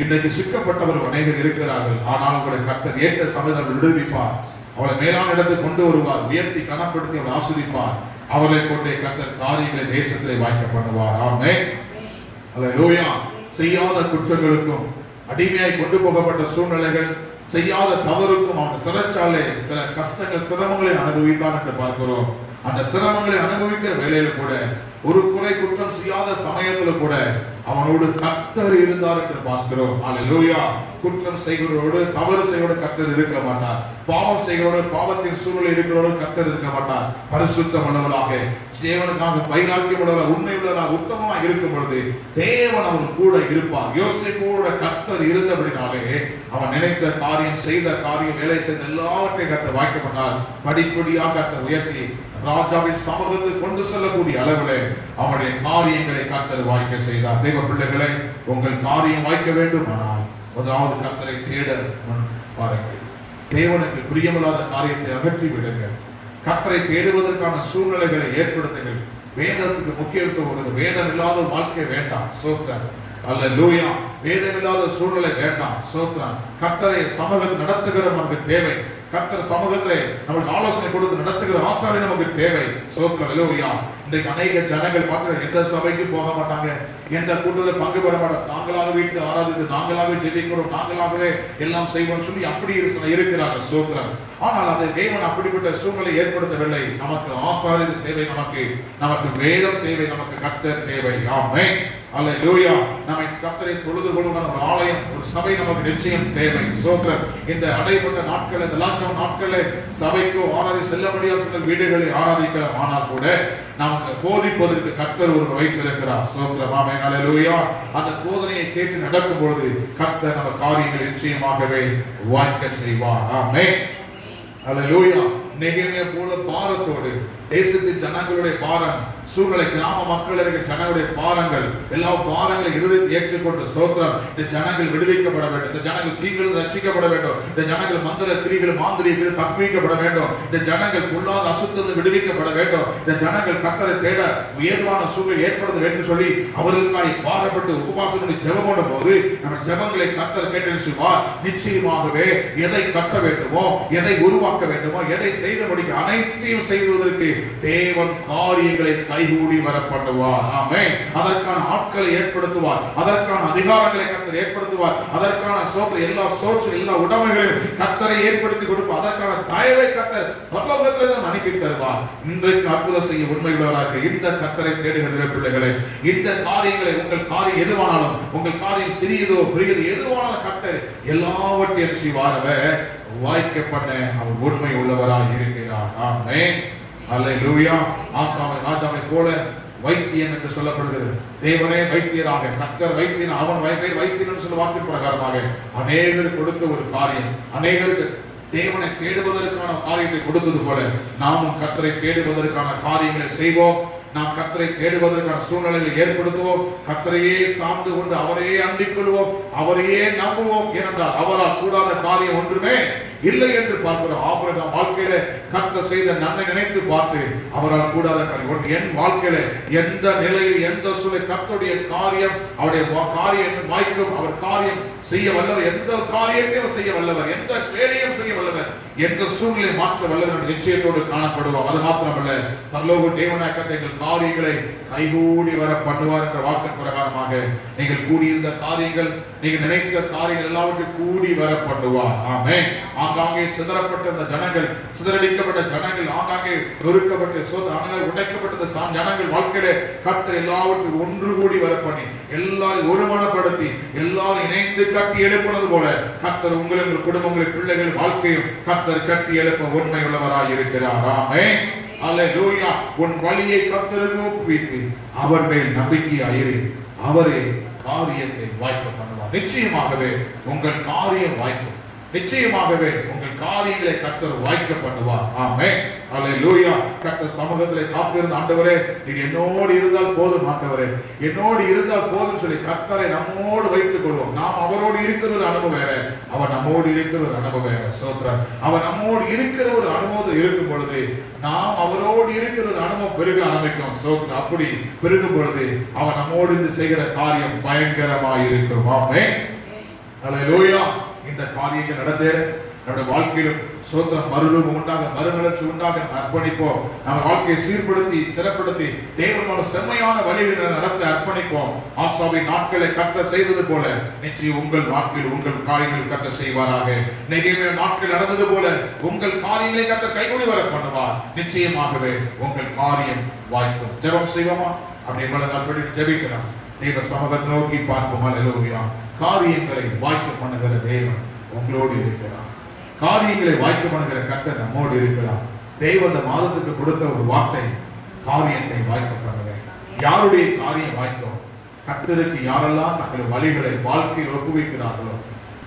இன்றைக்கு சிக்கப்பட்டவர்கள் அநேகர் இருக்கிறார்கள். ஆனால் உங்களை கர்த்தர் ஏற்ற சமயத்தில் விடுவிப்பார், அவளை மேலான இடத்துக்கு கொண்டு வருவார், உயர்த்தி கனப்படுத்தி அவளை ஆஸ்வதிப்பார். அவளை கொண்டே கர்த்தர் காரியங்களை தேசத்திலே வாய்க்க பண்ணுவார். ஆமென், அல்லேலூயா. செய்யாத குற்றங்களுக்கும் அடிமையாய் கொண்டு போகப்பட்ட சூழ்நிலைகள், செய்யாத தவறுக்கும் அவன் சிறைச்சாலை சில கஷ்டங்கள், சிரமங்களை அனுபவித்தான் என்று பார்க்கிறோம். அந்த சிரமங்களை அனுபவிக்கிற வேளையில கூட, ஒரு குறை குற்றம் செய்யாத சமயத்தில் கூட அவனோடு கர்த்தர் இருந்தார் என்று பார்க்கிறோம். அல்லேலூயா. குற்றம் செய்கிறோடு, தவறு செய்கிறோடு கர்த்தர் இருக்க மாட்டார். பாவம் செய்கிறோடு, பாவத்தின் சூழ்நிலை இருக்கிறோடு கர்த்தர் இருக்க மாட்டார். பரிசுத்தம் உள்ளவராக, தேவனுக்காக வைராக்கியம் உள்ளவராக, உண்மை உள்ளவராக, உத்தமமாக இருக்கும் பொழுது தேவன் அவன் கூட இருப்பார். யோசேப்போட கர்த்தர் இருந்தபடினாலே அவன் நினைத்த காரியம், செய்த காரியம், வேலை செய்த எல்லாவற்றையும் கர்த்தர் வாய்க்க பண்ணார். படிப்படியாக கர்த்தர் உயர்த்தி ராஜாவின் சமூகத்துக்கு கொண்டு செல்லக்கூடிய அளவிலே அவனுடைய காரியங்களை கர்த்தர் வாய்க்க செய்தார். தெய்வ பிள்ளைகளை, உங்கள் காரியம் வாய்க்க வேண்டுமானால் முதலாவது கர்த்தரை தேட பாருங்கள். தேவனுக்கு பிரியமில்லாத காரியத்தை அகற்றி விடுங்கள். கர்த்தரை தேடுவதற்கான சூழ்நிலைகளை ஏற்படுத்துங்கள். வேதத்துக்கு முக்கியத்துவம் கொடுங்க. வேதம் இல்லாத வாழ்க்கை வேண்டாம். ஸ்தோத்திரம், அல்லேலூயா. வேதம் இல்லாத சூழ்நிலை வேண்டாம். ஸ்தோத்திரம். கர்த்தரை சமூகத்தில் நடத்துகிற நமக்கு தேவை. கர்த்தர் சமூகத்திலே நமக்கு ஆலோசனை கொடுத்து நடத்துகிற ஆசாரி நமக்கு தேவை. ஸ்தோத்திரம், அல்லேலூயா. இன்றைக்கு அநேக ஜனங்கள் பார்த்து எந்த சபைக்கு போக மாட்டாங்க, எந்த கூட்டத்தில் பங்கு பெற மாட்டாங்க. தாங்களாக வீட்டில் ஆராதித்து, நாங்களாகவே ஜெபிக்கிறோம், நாங்களாகவே எல்லாம் செய்வோம் சொல்லி அப்படி இருக்கிறார்கள். ஸ்தோத்திரம். ஆனால் அதை தேவன் அப்படிப்பட்ட சூழ்நிலை ஏற்படுத்தவில்லை. நமக்கு ஆசாரியர் தேவை, நமக்கு வேதம் தேவை, நமக்கு கர்த்தர் தேவை. ஆமென், அல்லேலூயா. நம்மை கர்த்தரை தொழுது கொள்ளும் ஒரு ஆலயம், ஒரு சபை நமக்கு நிச்சயம் தேவை. ஸ்தோத்திரம். இந்த அடைப்பட்ட நாட்கள், இந்த லாக்டவுன் நாட்களில் சபைக்கோ ஆராதி செல்ல முடியாத வீடுகளில் ஆராதிக்கலாம். ஆனால் கூட நமக்கு போதிப்பதற்கு கர்த்தர் ஒரு வைத்திருக்கிறார். ஸ்தோத்திரம், ஆமென், அல்லேலூயா. அந்த போதனையை கேட்டு நடக்கும் பொழுது கர்த்தர் நம்ம காரியங்களை நிச்சயமாகவே வாய்க்க செய்வார். ஆமென், அல்லேலூயா. நெகேமியா போல பாரத்தோடு தேசத்தின் ஜனங்களுடைய பாரம், சூழ்நிலை, கிராம மக்கள் இருக்கிற ஜனங்களுடைய பாரங்கள், எல்லா பாரங்களை இருதயத்தில் ஏற்றுக்கொண்டு ஸ்தோத்திரம், இந்த ஜனங்கள் விடுவிக்கப்பட வேண்டும், இந்த ஜனங்கள் தீங்கிலிருந்து ரட்சிக்கப்பட வேண்டும், இந்த ஜனங்கள் மந்திர கிரிகள், மாந்திரிகள் தப்பிக்கப்பட வேண்டும், இந்த ஜனங்கள் பொல்லாத அசுத்தத்தை விடுவிக்கப்பட வேண்டும், இந்த ஜனங்கள் கர்த்தரை தேட உயர்வான சூழல் ஏற்படுத்த வேண்டும் சொல்லி அவர்களுக்காக பாரப்பட்டு உபவாசம் பண்ணி ஜெபம் பண்ணும் போது நம்ம ஜெபங்களை கர்த்தர் கேட்டு சொல்வார். நிச்சயமாகவே எதை கட்ட வேண்டுமோ, எதை உருவாக்க வேண்டுமோ, எதை செய்து முடிக்க அனைத்தையும் செய்வதற்கு தேவன் காரியங்களை கைகூடி வரப்படுவார். ஆமென். அதற்கான ஆட்களை ஏற்படுத்துவார், அதற்கான அதிகாரங்களை கர்த்தர் ஏற்படுத்துவார், அதற்கான எல்லா சோர்ஸ், எல்லா உடைமைகளையும் கர்த்தரை ஏற்படுத்தி கொடுப்பார், அதற்கான தயவை கர்த்தர் பரலோகத்திலிருந்து அனுப்பி தருவார். இன்றைக்கு அற்புதம் செய்ய உண்மையுள்ளவராக இந்த கர்த்தரை தேடுகிற பிள்ளைகளை, இந்த காரியங்களை, உங்கள் காரியம் எதுவானாலும், உங்கள் காரியம் சிறியதோ பெரியதோ எதுவானாலும் கர்த்தர் எல்லாவற்றையும் செய்வாரவர் வாய்க்கப்பட்ட அவர் உண்மை உள்ளவராக இருக்கிறார். ஆமென், அல்லேலூயா. ஆசாமை ராஜாவை போல வைத்தியன் என்று சொல்லப்படுகிறது. தேவனே வைத்தியராக, கர்த்தர் வைத்தியன், அவன் பேர் வைத்தியன் என்று சொல்ல வாக்கின் பிரகாரமாக அநேகர் கொடுத்த ஒரு காரியம், அநேகருக்கு தேவனை தேடுவதற்கான காரியத்தை கொடுத்தது போல நாமும் கர்த்தரை தேடுவதற்கான காரியங்களை செய்வோம். நாம் கர்த்தரை தேடுவதற்கான சூழ்நிலைகளை ஏற்படுத்துவோம். கர்த்தரையே சார்ந்து கொண்டு அவரையே அண்டிக் கொள்வோம், அவரையே நம்புவோம். ஏனென்றால் அவரால் கூடாத காரியம் ஒன்றுமே இல்லை என்று பார்க்கிறோம். ஆபிரகாம் வாழ்க்கையில கர்த்தர் செய்த நன்மை நினைத்து பார்த்து அவரால் கூடாத காரியம் என் வாழ்க்கையில எந்த நிலையில், எந்த சூழல் கர்த்தருடைய காரியம், அவருடைய காரியம் வாய்க்கும், அவர் காரியம் செய்ய வல்லவர், எந்த காரியத்தையும் செய்ய வல்லவர், எந்த வேலையும் செய்ய வல்லவர், எந்த சூழ்நிலை மாற்ற வல்லவர் நிச்சயத்தோடு காணப்படுவோம். அது மாத்திரமல்ல, பரலோக தேவனாய் கர்த்தர் எங்கள் காரியங்களை கைகூடி வர பண்ணுவார் என்ற வாக்கின் பிரகாரமாக நீங்கள் கூடியிருந்த காரியங்கள், நீங்கள் நினைத்த காரியங்கள் எல்லாவற்றையும் கூடி வர பண்ணுவார். ஆமென். ஆங்காங்கே சிதறப்பட்ட அந்த ஜனங்கள், சிதறடிக்கப்பட்ட ஜனங்கள், ஆங்காங்கே நொறுக்கப்பட்ட உடைக்கப்பட்ட ஜனங்கள் வாழ்க்கையில கர்த்தர் எல்லாவற்றையும் ஒன்று கூடி வர பண்ணி எல்லாரும் ஒருமனப்படுத்தி எல்லாரும் இணைந்து கட்டி எழுப்புனது போல கர்த்தர் உங்கள் குடும்பங்கள், பிள்ளைகள் வாழ்க்கையும் கர்த்தர் கட்டி எழுப்ப உண்மை உள்ளவராய் இருக்கிறார். ஆமென். அல்லேலூயா. உன் வழியை கர்த்தருக்கு ஒப்புவித்து அவர் மேல் நம்பிக்கையாயிரு, அவரே காரியத்தை வாய்க்க பண்ணுவார். நிச்சயமாகவே உங்கள் காரியம் வாய்க்கும். நிச்சயமாகவே உங்கள் காரியங்களை கர்த்தர் வாய்க்க பண்ணுவார். ஆமென். அல்லேலூயா. கர்த்தர் சமூகத்திலே காத்திருந்த ஆண்டவரே, நீர் என்னோடு இருந்தால் போதும் ஆண்டவரே, என்னோடு இருந்தால் போதும் சொல்லி கர்த்தரை நம்மோடு வைத்துக் கொள்வோம். நாம் அவரோடு இருக்கிற ஒரு அனுபவம் வேற, அவர் நம்மோடு இருக்கிற ஒரு அனுபவம் வேற. ஸ்தோத்திரம். அவர் நம்மோடு இருக்கிற ஒரு அனுபவம் இருக்கும் பொழுது நாம் அவரோடு இருக்கிற ஒரு அனுபவம் பெருக ஆரம்பிக்கும். ஸ்தோத்திரம். அப்படி பெருகும் பொழுது அவர் நம்மோடு இருந்து செய்கிற காரியம் பயங்கரமாய் இருக்கும். ஆமென். அல்லேலூயா. இந்த காரியங்கள் நடந்தேற நம்முடைய வாழ்க்கையிலும் சோத்திரம் மறுரூபம் உண்டாக, மறுமலர்ச்சி உண்டாக அர்ப்பணிப்போம். நம்ம வாழ்க்கையை சீர்படுத்தி சிறப்படுத்தி தேவனோட செம்மையான வழிகளை நடத்த அர்ப்பணிப்போம். ஆசாவின் நாட்களை கர்த்தர் செய்தது போல நிச்சயம் உங்கள் வாழ்க்கையில் உங்கள் காரியங்கள் கர்த்தர் செய்வாராக. நெகேமியா நாட்கள் நடந்தது போல உங்கள் காரியங்களை கர்த்தர் கைகூடி வர பண்ணுவார். நிச்சயமாகவே உங்கள் காரியம் வாய்க்கும். ஜெபம் செய்வோமா? அப்படி நாட்களில் ஜெபிக்கலாம். தேவ சமூகத்தை நோக்கி பார்ப்போம். அல்லேலூயா. காரியங்களை வாய்க்க பண்ணுகிற தேவன் உங்களோடு இருக்கிறார். காரியங்களை வாய்க்க பண்ணுகிற கர்த்தர் நம்மோடு இருக்கிறார். தேவத மாதத்துக்கு கொடுத்த ஒரு வார்த்தை, காரியத்தை வாய்க்க பண்ணுவேன். யாருடைய காரியம் வாய்க்கும்? கர்த்தருக்கு யாரெல்லாம் தங்கள் வழிகளை வாழ்க்கையை ஒப்புவிக்கிறார்களோ,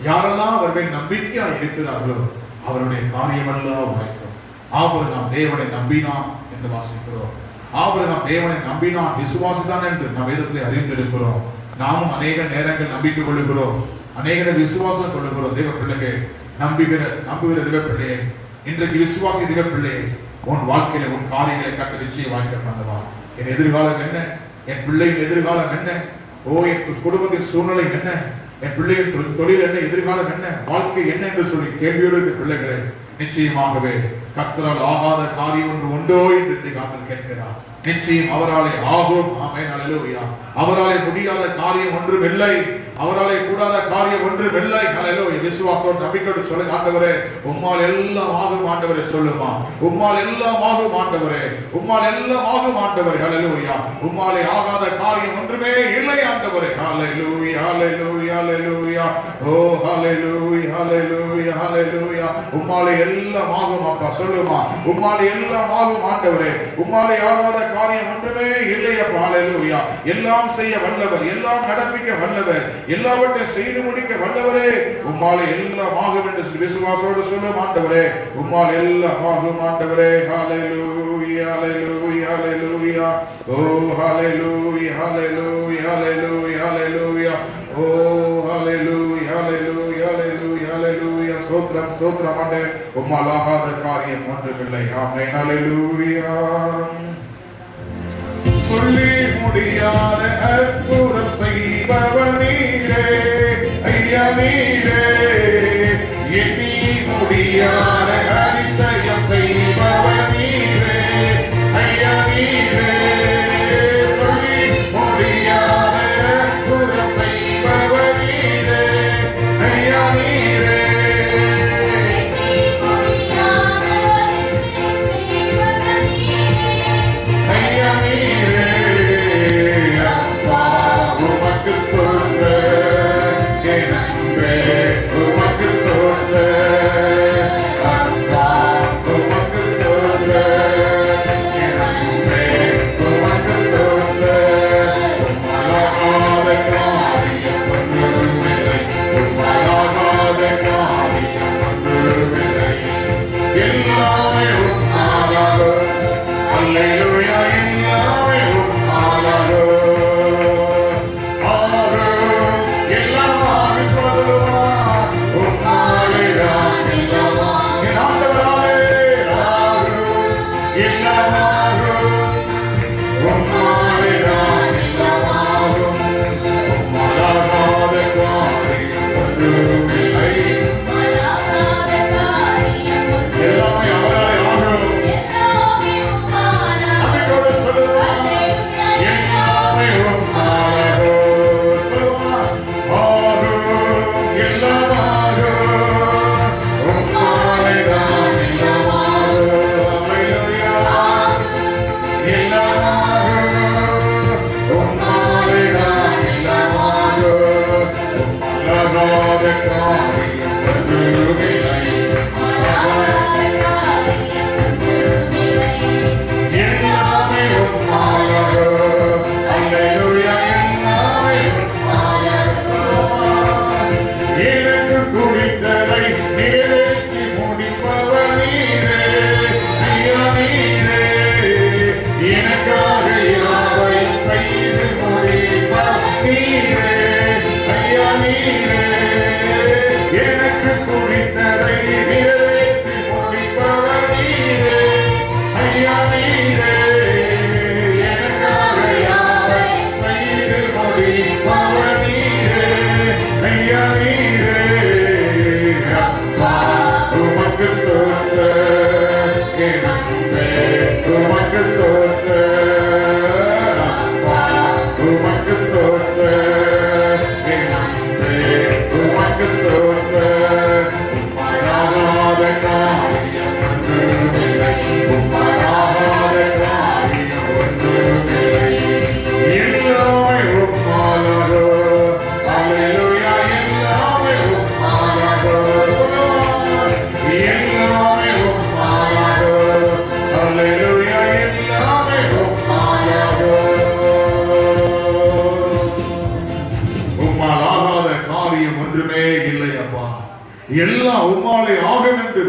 யாரெல்லாம் அவர்கள் நம்பிக்கையா இருக்கிறார்களோ அவருடைய காரியமெல்லாம் வாய்க்கும். ஆபிரகாம் தேவனை நம்பினான் என்று வாசிக்கிறோம். ஆபிரகாம் தேவனை நம்பினான், விசுவாசித்தான் என்று நாம் வேதத்திலே அறிந்திருக்கிறோம். நாமும் அநேக நேரங்கள் நம்பிக்கை கொள்ளுகிறோம், அநேக விசுவாசம் கொள்ளுகிறோம். தேவ பிள்ளைகள் நம்புகிற தேவ பிள்ளையே, இன்றைக்கு விசுவாசி தேவ பிள்ளையே, உன் வாழ்க்கையில உன் காரியங்களை கர்த்தர் நிச்சயம் வாய்க்க பண்ணுவார். என் எதிர்காலம் என்ன? என் பிள்ளையின் எதிர்காலம் என்ன? என் குடும்பத்தின் சூழ்நிலை என்ன? என் பிள்ளையின் தொழில் என்ன? எதிர்காலம் என்ன? வாழ்க்கை என்ன என்று சொல்லி கேள்வியோடு பிள்ளைகளை நிச்சயமாகவே கர்த்தரால் ஆகாத காரியம் ஒன்று உண்டோ என்று காட்டில் கேட்கிறார். நிச்சயம் அவராலே ஆகும். ஆமென். அல்லேலூயா. அவராலே முடியாத காரியம் ஒன்றும் இல்லை, அவராலே கூடாத காரியம் ஒன்றும் இல்லை. அல்லேலூயா. விசுவாசம் நம்பிக்கையோடு சொல்லுங்க, ஆண்டவரே உம்மால் எல்லாம் ஆகும் ஆண்டவரே. சொல்லுமா, உம்மால் எல்லாம் ஆகும் ஆண்டவரே, உம்மால் எல்லாம் ஆகும் ஆண்டவரே. அல்லேலூயா. உம்மாலே ஆகாத காரியம் ஒன்றுமே இல்லை ஆண்டவரே. அல்லேலூயா. அல்லேலூயா. அல்லேலூயா. ஓ அல்லேலூயா. அல்லேலூயா. அல்லேலூயா. உம்மாலே எல்லாம் ஆகும் அப்பா. சொல்லுமா, உம்மாலே எல்லாம் ஆகும் ஆண்டவரே. உம்மாலே ஆகாத காரியம் ஒன்றுமே இல்லை அப்பா. அல்லேலூயா. எல்லாம் செய்ய வல்லவர், எல்லாம் நடப்பிக்க வல்லவர், எல்லாவற்றையும் செய்து முடிக்க வல்லவரே. உம்மாலே எல்லாம் ஆகும் என்று விசுவாசோடு சொல்லும் ஆண்டவரே. உம்மால் எல்லாம் ஆகும் ஆண்டவரே. ஹல்லேலூயா. ஹல்லேலூயா. ஹல்லேலூயா. ஓ ஹல்லேலூயா. ஹல்லேலூயா. ஹல்லேலூயா. ஹல்லேலூயா. ஓ ஹல்லேலூயா. ஹல்லேலூயா. ஹல்லேலூயா. ஹல்லேலூயா. ஸ்தோத்திரம். ஸ்தோத்திரம் ஆண்டவரே. உம்மால் ஆகாத காரியம் ஒன்றுமில்லை. ஆமென். ஹல்லேலூயா. சொல்லி முடியாத அற்புதம் செய்பவர் நீரே ஐயா, நீரே. எண்ணி முடியாத அதிசயம் செய்பவர் நீரே ஐயா, நீரே. சொல்லி முடியாத அற்புதம் செய்பவர் நீரே ஐயா, நீரே.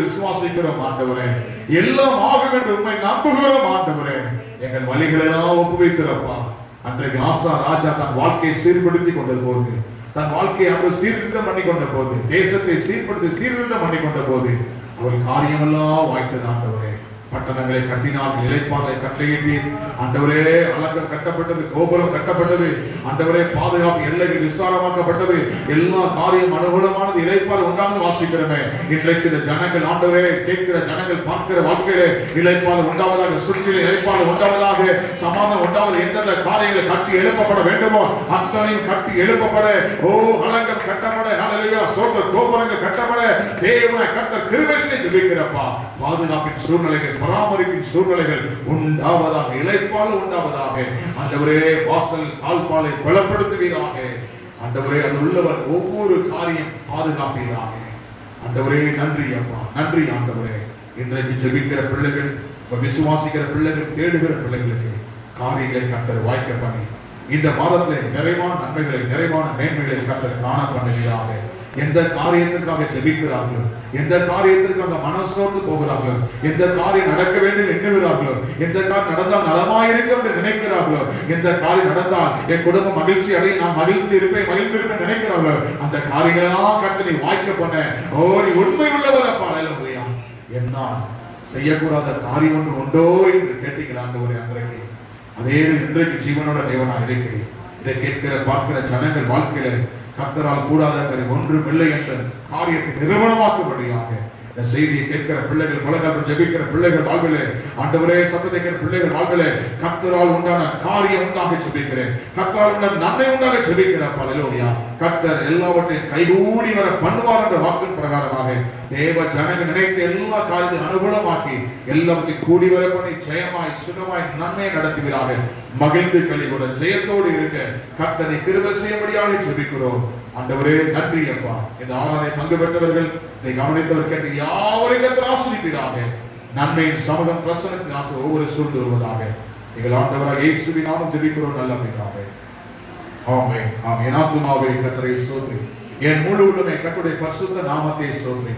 விசுவாசிக்கிறோம் ஆண்டவரே. எல்லாம் ஆகும் என்று உண்மை நம்புகிறோம் ஆண்டவரே. எங்கள் வழிகளை எல்லாம் ஒப்புவிக்கிறப்பா. அன்றைக்கு ஆசா ராஜா தன் வாழ்க்கையை சீர்படுத்தி கொண்டது போது, தன் வாழ்க்கையை அவர் சீர்திருத்தம் பண்ணி கொண்ட போது, தேசத்தை சீர்படுத்தி சீர்திருத்தம் பண்ணி கொண்ட போது அவள் காரியமெல்லாம் வாய்த்தது ஆண்டவரே. பட்டணங்களை கட்டினார்கள், இளைப்பாறை கட்டளையிட்டீர் ஆண்டவரே. அலங்கம் கட்டப்பட்டது, கோபுரம் கட்டப்பட்டது ஆண்டவரே. பாதுகாப்பு எல்லைகள் விஸ்தாரமாக்கப்பட்டது. எல்லா காரியம் அனுகூலமானது, இளைப்பாறை உண்டானது வாசிக்கிறோமே. இன்றைக்கு இந்த ஜனங்கள் ஆண்டவரே, கேட்கிற ஜனங்கள் பார்க்கிற வாழ்க்கையிலே இளைப்பாறை உண்டாவதாக, சுற்றிலே இளைப்பாறை உண்டாவதாக, சமாதானம் உண்டாவது. எந்தெந்த காரியங்கள் கட்டி எழுப்பப்பட வேண்டுமோ அத்தனையும் கட்டி எழுப்பப்பட, ஓ அலங்கம் கட்டப்பட, ஹல்லேலூயா, சோதர கோபுரங்கள் கட்டப்பட தேவனை கர்த்தர் கிருபை செய்து ஜெபிக்கிறப்பா. பாதுகாப்பின் சூழ்நிலைகள், பராமரிப்பின் சூழ்நிலைகள் உண்டாவதாக, இளைப்பால் உண்டாவதாக ஆண்டவரே. வாசல் கால்பாலை பலப்படுத்துவீராக ஆண்டவரே. அது உள்ளவர் ஒவ்வொரு காரியம் பாதுகாப்பீராக ஆண்டவரே. நன்றி அப்பா, நன்றி ஆண்டவரே. இன்றைக்கு ஜெபிக்கிற பிள்ளைகள், விசுவாசிக்கிற பிள்ளைகள், தேடுகிற பிள்ளைகளுக்கு காரியங்களை கர்த்தர் வாய்க்க பண்ணி இந்த மாதத்தில் நிறைவான நன்மைகளை, நிறைவான மேன்மைகளை கர்த்தர் காண பண்ணுவீராக. எந்த காரியத்திற்காக ஜெபிக்கிறார்களோ, எந்த காரியத்திற்காக மனசோர்ந்து போகிறார்களோ, எந்த காரியம் நடக்க வேண்டும் எண்ணுகிறார்களோ, எந்த காரியம் நடந்தால் நலமாயிருக்கும் என்று நினைக்கிறார்களோ, எந்த காரியம் நடந்தால் என் குடும்பம் மகிழ்ச்சி அடைய, நான் மகிழ்ச்சி இருப்பேன், மகிழ்ந்திருப்பேன் நினைக்கிறார்களோ, அந்த காரியங்களெல்லாம் கர்த்தரை வாய்க்க பண்ண, ஓ நீ உண்மை உள்ளவர் அப்பா. அல்லேலூயா. என்னால் செய்யக்கூடாத காரியம் ஒன்று உண்டோ என்று கேட்டீங்களா ஆண்டவரே? அன்றைக்கு அதே இன்றைக்கு ஜீவனோட தேவனாக இருக்கிறேன். இதை கேட்கிற பார்க்கிற ஜனங்கள் வாழ்க்கையில கர்த்தரால் கூடாத காரியம் ஒன்றுமில்லை என்ற காரியத்தை நிறுவனமாக்கும்படியாக இந்த செய்தியை கேட்கிற பிள்ளைகள், உலகம் ஜெபிக்கிற பிள்ளைகள் வாழ்விலே ஆண்டவரே, சத்தத்தை கேட்கிற பிள்ளைகள் வாழ்விலே கர்த்தரால் உண்டான காரியம் உண்டாக ஜெபிக்கிறேன், கர்த்தரால் உண்டான நன்மை உண்டாக ஜெபிக்கிறேன். அல்லேலூயா. கர்த்தர் எல்லாவற்றையும் கைகூடி வர பண்ணுவார் என்ற வாக்கின் பிரகாரமாக தேவ ஜனங்கள் நினைத்த எல்லா காரியத்தையும் அனுகூலமாக்கி எல்லாவற்றையும் கூடி வர பண்ணி ஜெயமாய் சுகமாய் நன்மையை நடத்துகிறாங்க. மகிழ்ந்து கழிவுற ஜெயத்தோடு இருக்க கர்த்தரை கிருபை செய்யும்படியாக ஜெபிக்கிறோம் ஆண்டவரே. நன்றி அப்பா. இந்த ஆராதனை பங்கு பெற்றவர்கள், இதை கவனித்தவர் கேட்டு யாவரையும் கர்த்தர் ஆசீர்வதிப்பீராக. நன்மையின் சமூகம் பிரசன்னத்தின் ஆசீர்வாதம் ஒவ்வொரு சூழ்ந்து வருவதாக எங்கள் ஆண்டவராக இயேசுவின் நாமம் ஜெபிக்கிறோம் நல்ல பிதாவே. ஆமென். ஆமென். என் ஆத்துமாவே கர்த்தரை ஸ்தோத்திரி, என் முழு உள்ளமே கர்த்தருடைய பரிசுத்த நாமத்தை ஸ்தோத்திரி.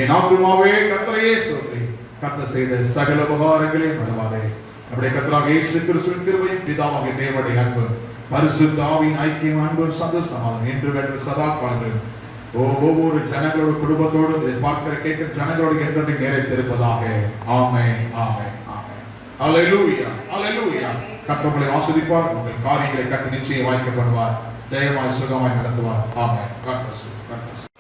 என் ஆத்துமாவே கர்த்தரையே ஸ்தோத்திரி. கர்த்தர் செய்த சகல உபகாரங்களையும் மறவாதே. நம்முடைய கர்த்தராகிய இயேசு கிறிஸ்துவின் கிருபையும் பிதாவாகிய தேவனுடைய அன்பு, பரிசுத்த ஆவியின் ஐக்கியம், அன்பு, சந்தோஷம் என்று வென்று சதா காலங்களிலும் ஒவ்வொரு ஜனங்களோட குடும்பத்தோடு இதை பார்க்கிற கேட்கிற ஜனங்களோடு என்றைக்கு நிறைத்திருப்பதாக. ஆமென். ஆமென். ஆமென். அல்லேலூயா. அல்லேலூயா. கர்த்தர் உங்களை ஆசீர்வதிப்பார். உங்கள் காரியங்களை கட்டி நிச்சயம் வாய்க்கப்படுவார். ஜெயமாய் சுகமாய் நடத்துவார். ஆமென். God bless you. God bless you.